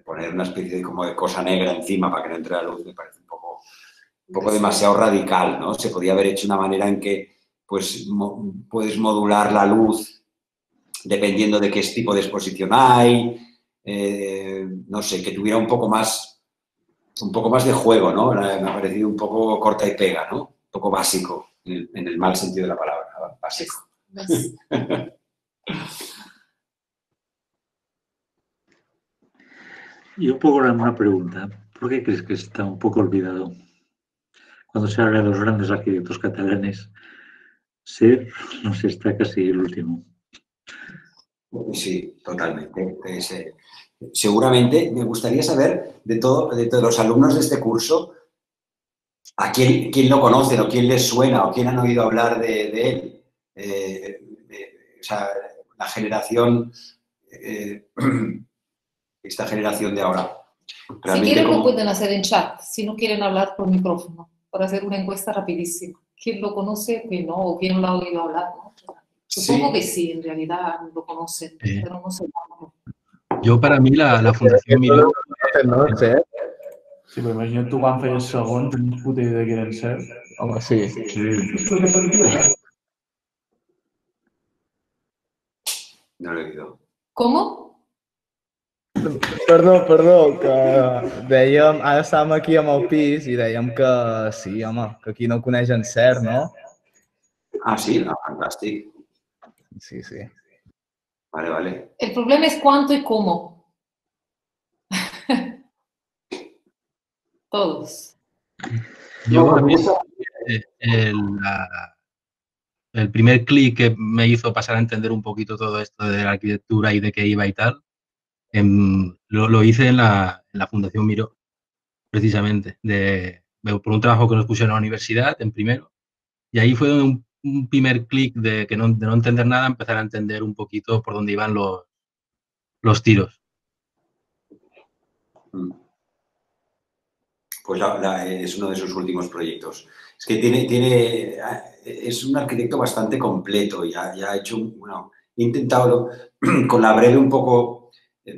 poner una especie de cosa negra encima para que no entre la luz me parece un poco demasiado radical, ¿no? Se podía haber hecho una manera en que pues puedes modular la luz dependiendo de qué tipo de exposición hay, no sé, que tuviera un poco más de juego, ¿no? Me ha parecido un poco corta y pega, ¿no? Un poco básico, en el mal sentido de la palabra, básico. Y un poco una pregunta. ¿Por qué crees que está un poco olvidado? Cuando se habla de los grandes arquitectos catalanes, Sert nos está casi el último. Sí, totalmente. Seguramente me gustaría saber de todos los alumnos de este curso, ¿A quién lo conocen o quién les suena o quién han oído hablar de él? O sea, la generación, esta generación de ahora. Si quieren lo pueden hacer en chat, si no quieren hablar por micrófono, para hacer una encuesta rapidísima. ¿Quién lo conoce, quién no, o quién lo ha oído hablar? ¿No? Supongo que sí, en realidad lo conocen, pero no sé cómo. Yo, para mí, la Fundación Miró... No sé. Sí, però imagina't tu quan feies segon, tenies puta idea que eren cert. Home, sí. No lo he oído. ¿Cómo? Perdó, que dèiem, ara estàvem aquí amb el pis i dèiem que sí, home, que aquí no coneixen cert, no? Ah, sí, no, fantástico. Sí, sí. Vale, vale. El problema es cuánto y cómo. Todos. Yo, a mí, el primer clic que me hizo pasar a entender un poquito todo esto de la arquitectura y de qué iba y tal, lo hice en la Fundación Miró, precisamente, por un trabajo que nos pusieron en la universidad, en primero, y ahí fue donde un primer clic de no entender nada, empezar a entender un poquito por dónde iban los tiros. Pues es uno de sus últimos proyectos. Es que es un arquitecto bastante completo y ha hecho, bueno, he intentado con la breve un poco,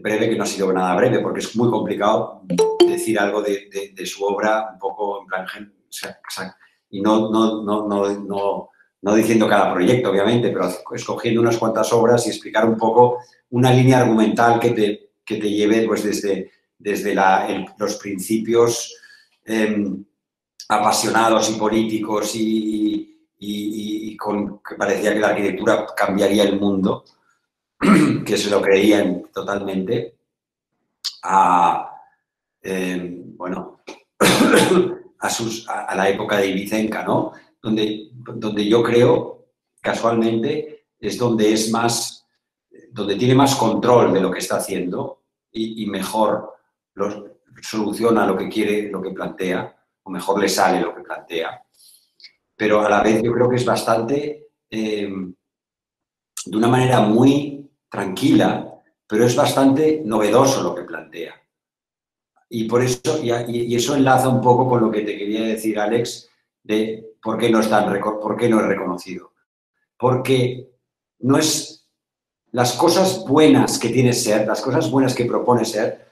breve que no ha sido nada breve porque es muy complicado decir algo de su obra un poco en plan, y no diciendo cada proyecto, obviamente, pero escogiendo unas cuantas obras y explicar un poco una línea argumental que te lleve pues desde los principios apasionados y políticos y que parecía que la arquitectura cambiaría el mundo, que se lo creían totalmente, bueno, a la época de Ibicenca, ¿no? Donde yo creo, casualmente, es donde tiene más control de lo que está haciendo y mejor soluciona lo que quiere, lo que plantea, o mejor le sale lo que plantea. Pero a la vez yo creo que es bastante, de una manera muy tranquila, pero es bastante novedoso lo que plantea. Y por eso, y eso enlaza un poco con lo que te quería decir, Alex, de por qué no es reconocido. Porque no es las cosas buenas que tiene SERT, las cosas buenas que propone SERT,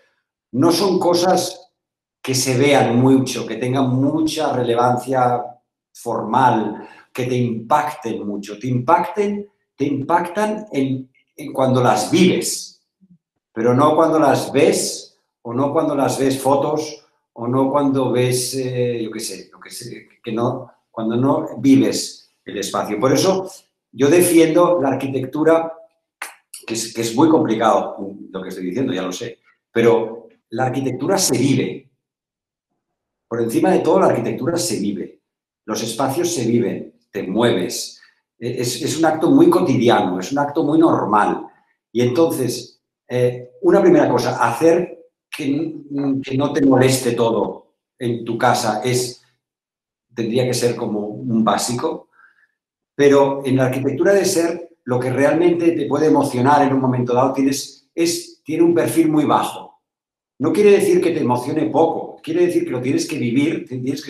no son cosas que se vean mucho, que tengan mucha relevancia formal, que te impacten mucho. Te impactan en cuando las vives, pero no cuando las ves, o no cuando las ves fotos, o no cuando ves, cuando no vives el espacio. Por eso yo defiendo la arquitectura, que es muy complicado lo que estoy diciendo, ya lo sé, pero la arquitectura se vive. Por encima de todo, la arquitectura se vive. Los espacios se viven, te mueves. Es un acto muy cotidiano, es un acto muy normal. Y entonces, una primera cosa, hacer que no te moleste todo en tu casa tendría que ser como un básico. Pero en la arquitectura de SERT, lo que realmente te puede emocionar en un momento dado tiene un perfil muy bajo. No quiere decir que te emocione poco, quiere decir que lo tienes que vivir, tienes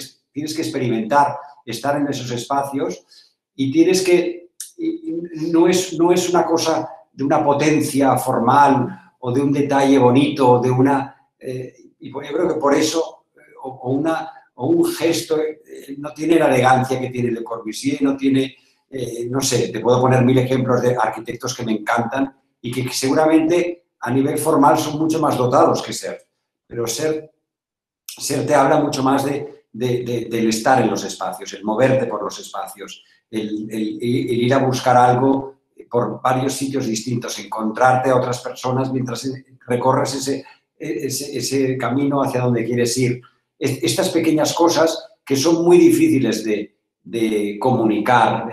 que experimentar, estar en esos espacios y no es una cosa de una potencia formal o de un detalle bonito, y yo creo que por eso, o un gesto, no tiene la elegancia que tiene Le Corbusier, no tiene, no sé, te puedo poner 1000 ejemplos de arquitectos que me encantan y que seguramente a nivel formal son mucho más dotados que SERT, pero SERT te habla mucho más del estar en los espacios, el moverte por los espacios, el ir a buscar algo por varios sitios distintos, encontrarte a otras personas mientras recorres ese camino hacia donde quieres ir. Estas pequeñas cosas que son muy difíciles de comunicar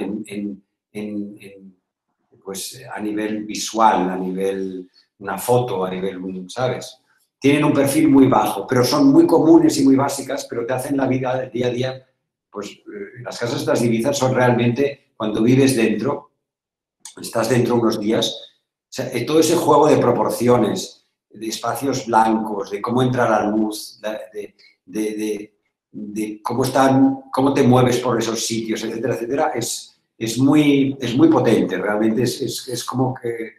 pues, a nivel visual, a nivel una foto, a nivel, ¿sabes? Tienen un perfil muy bajo, pero son muy comunes y muy básicas, pero te hacen la vida del día a día pues las casas estas de Ibiza son realmente, cuando vives dentro, estás dentro unos días, o sea, todo ese juego de proporciones, de espacios blancos, de cómo entra la luz, de cómo te mueves por esos sitios, etcétera, etcétera, es muy potente, realmente es como que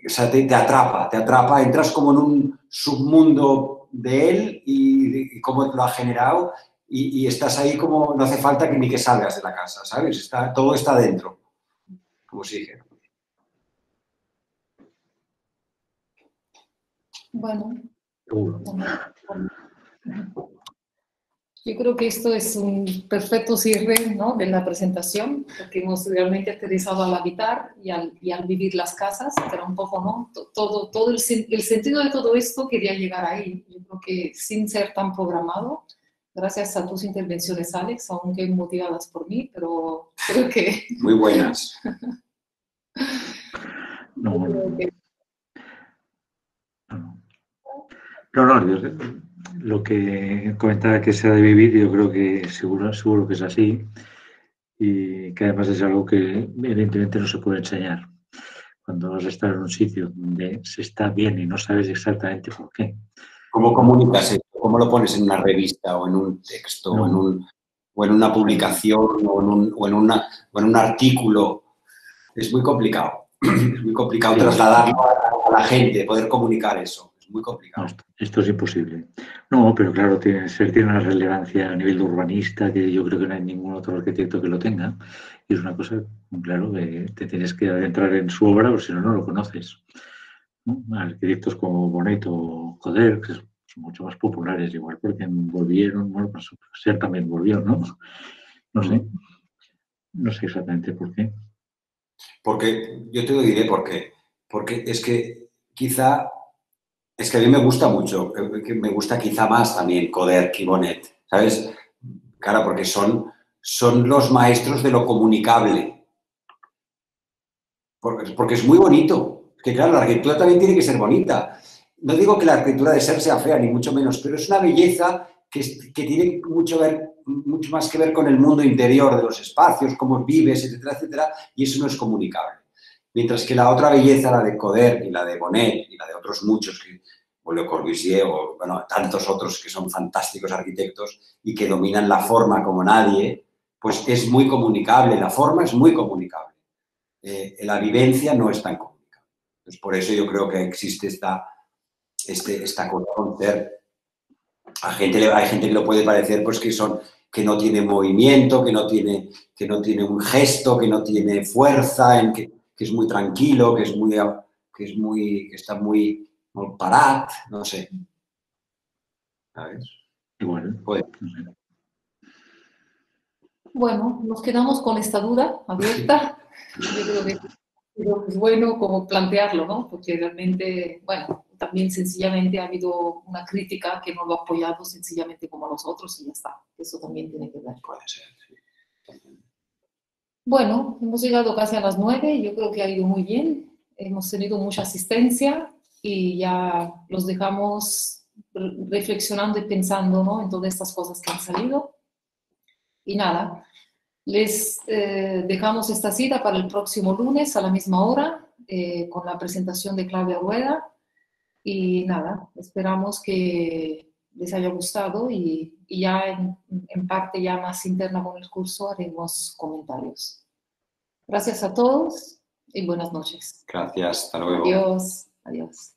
o sea, te atrapa, entras como en un submundo de él y cómo lo ha generado y estás ahí como, no hace falta ni que salgas de la casa, ¿sabes? Todo está dentro, como si dijera. Bueno, yo creo que esto es un perfecto cierre, ¿no?, de la presentación, porque hemos realmente aterrizado al habitar y al vivir las casas, pero un poco, ¿no? Todo el sentido de todo esto quería llegar ahí. Yo creo que sin ser tan programado, gracias a tus intervenciones, Alex, aunque motivadas por mí, pero creo que... Muy buenas. Lo que comentaba que se ha de vivir, yo creo que seguro que es así y que además es algo que evidentemente no se puede enseñar. Cuando vas a estar en un sitio donde se está bien y no sabes exactamente por qué. ¿Cómo comunicas eso? ¿Cómo lo pones en una revista o en un texto o en una publicación o en un artículo? Es muy complicado. Es muy complicado trasladarlo a la gente, poder comunicar eso. Es muy complicado. No, esto es imposible. No, pero claro, tiene una relevancia a nivel de urbanista que yo creo que no hay ningún otro arquitecto que lo tenga. Y es una cosa, claro, que te tienes que adentrar en su obra, porque si no, no lo conoces, ¿no? Arquitectos como Bonet o Coder, que son mucho más populares, igual porque volvieron, bueno, pues Ser también volvió, ¿no? No sé exactamente por qué. Porque yo te lo diré por qué. Porque es que quizá, es que a mí me gusta mucho, que me gusta quizá más también Coder que Bonet, ¿sabes? Claro, porque son los maestros de lo comunicable. Porque es muy bonito. Que claro, la arquitectura también tiene que ser bonita. No digo que la arquitectura de Ser sea fea, ni mucho menos, pero es una belleza que tiene mucho más que ver con el mundo interior de los espacios, cómo vives, etcétera, etcétera, y eso no es comunicable. Mientras que la otra belleza, la de Coder y la de Bonet y la de otros muchos, o Le Corbusier o bueno, tantos otros que son fantásticos arquitectos y que dominan la forma como nadie, pues es muy comunicable, la forma es muy comunicable. La vivencia no es tan comunicable. Entonces, por eso yo creo que existe esta cosa con Ser. Hay gente que lo puede parecer pues que no tiene movimiento, que no tiene un gesto, que no tiene fuerza, que es muy tranquilo, que está muy parat, no sé. ¿Sabes? Igual. Pues. Bueno, nos quedamos con esta duda abierta. Yo creo que es bueno como plantearlo, ¿no? Porque realmente, bueno, también sencillamente ha habido una crítica que no lo ha apoyado sencillamente como a los otros y ya está. Eso también tiene que ver. Puede ser, sí. Bueno, hemos llegado casi a las 9, yo creo que ha ido muy bien. Hemos tenido mucha asistencia y ya los dejamos reflexionando y pensando, ¿no?, en todas estas cosas que han salido. Y nada, les dejamos esta cita para el próximo lunes a la misma hora con la presentación de Claudia Rueda. Y nada, esperamos que les haya gustado y ya en parte ya más interna con el curso haremos comentarios. Gracias a todos y buenas noches. Gracias, hasta luego. Adiós, adiós.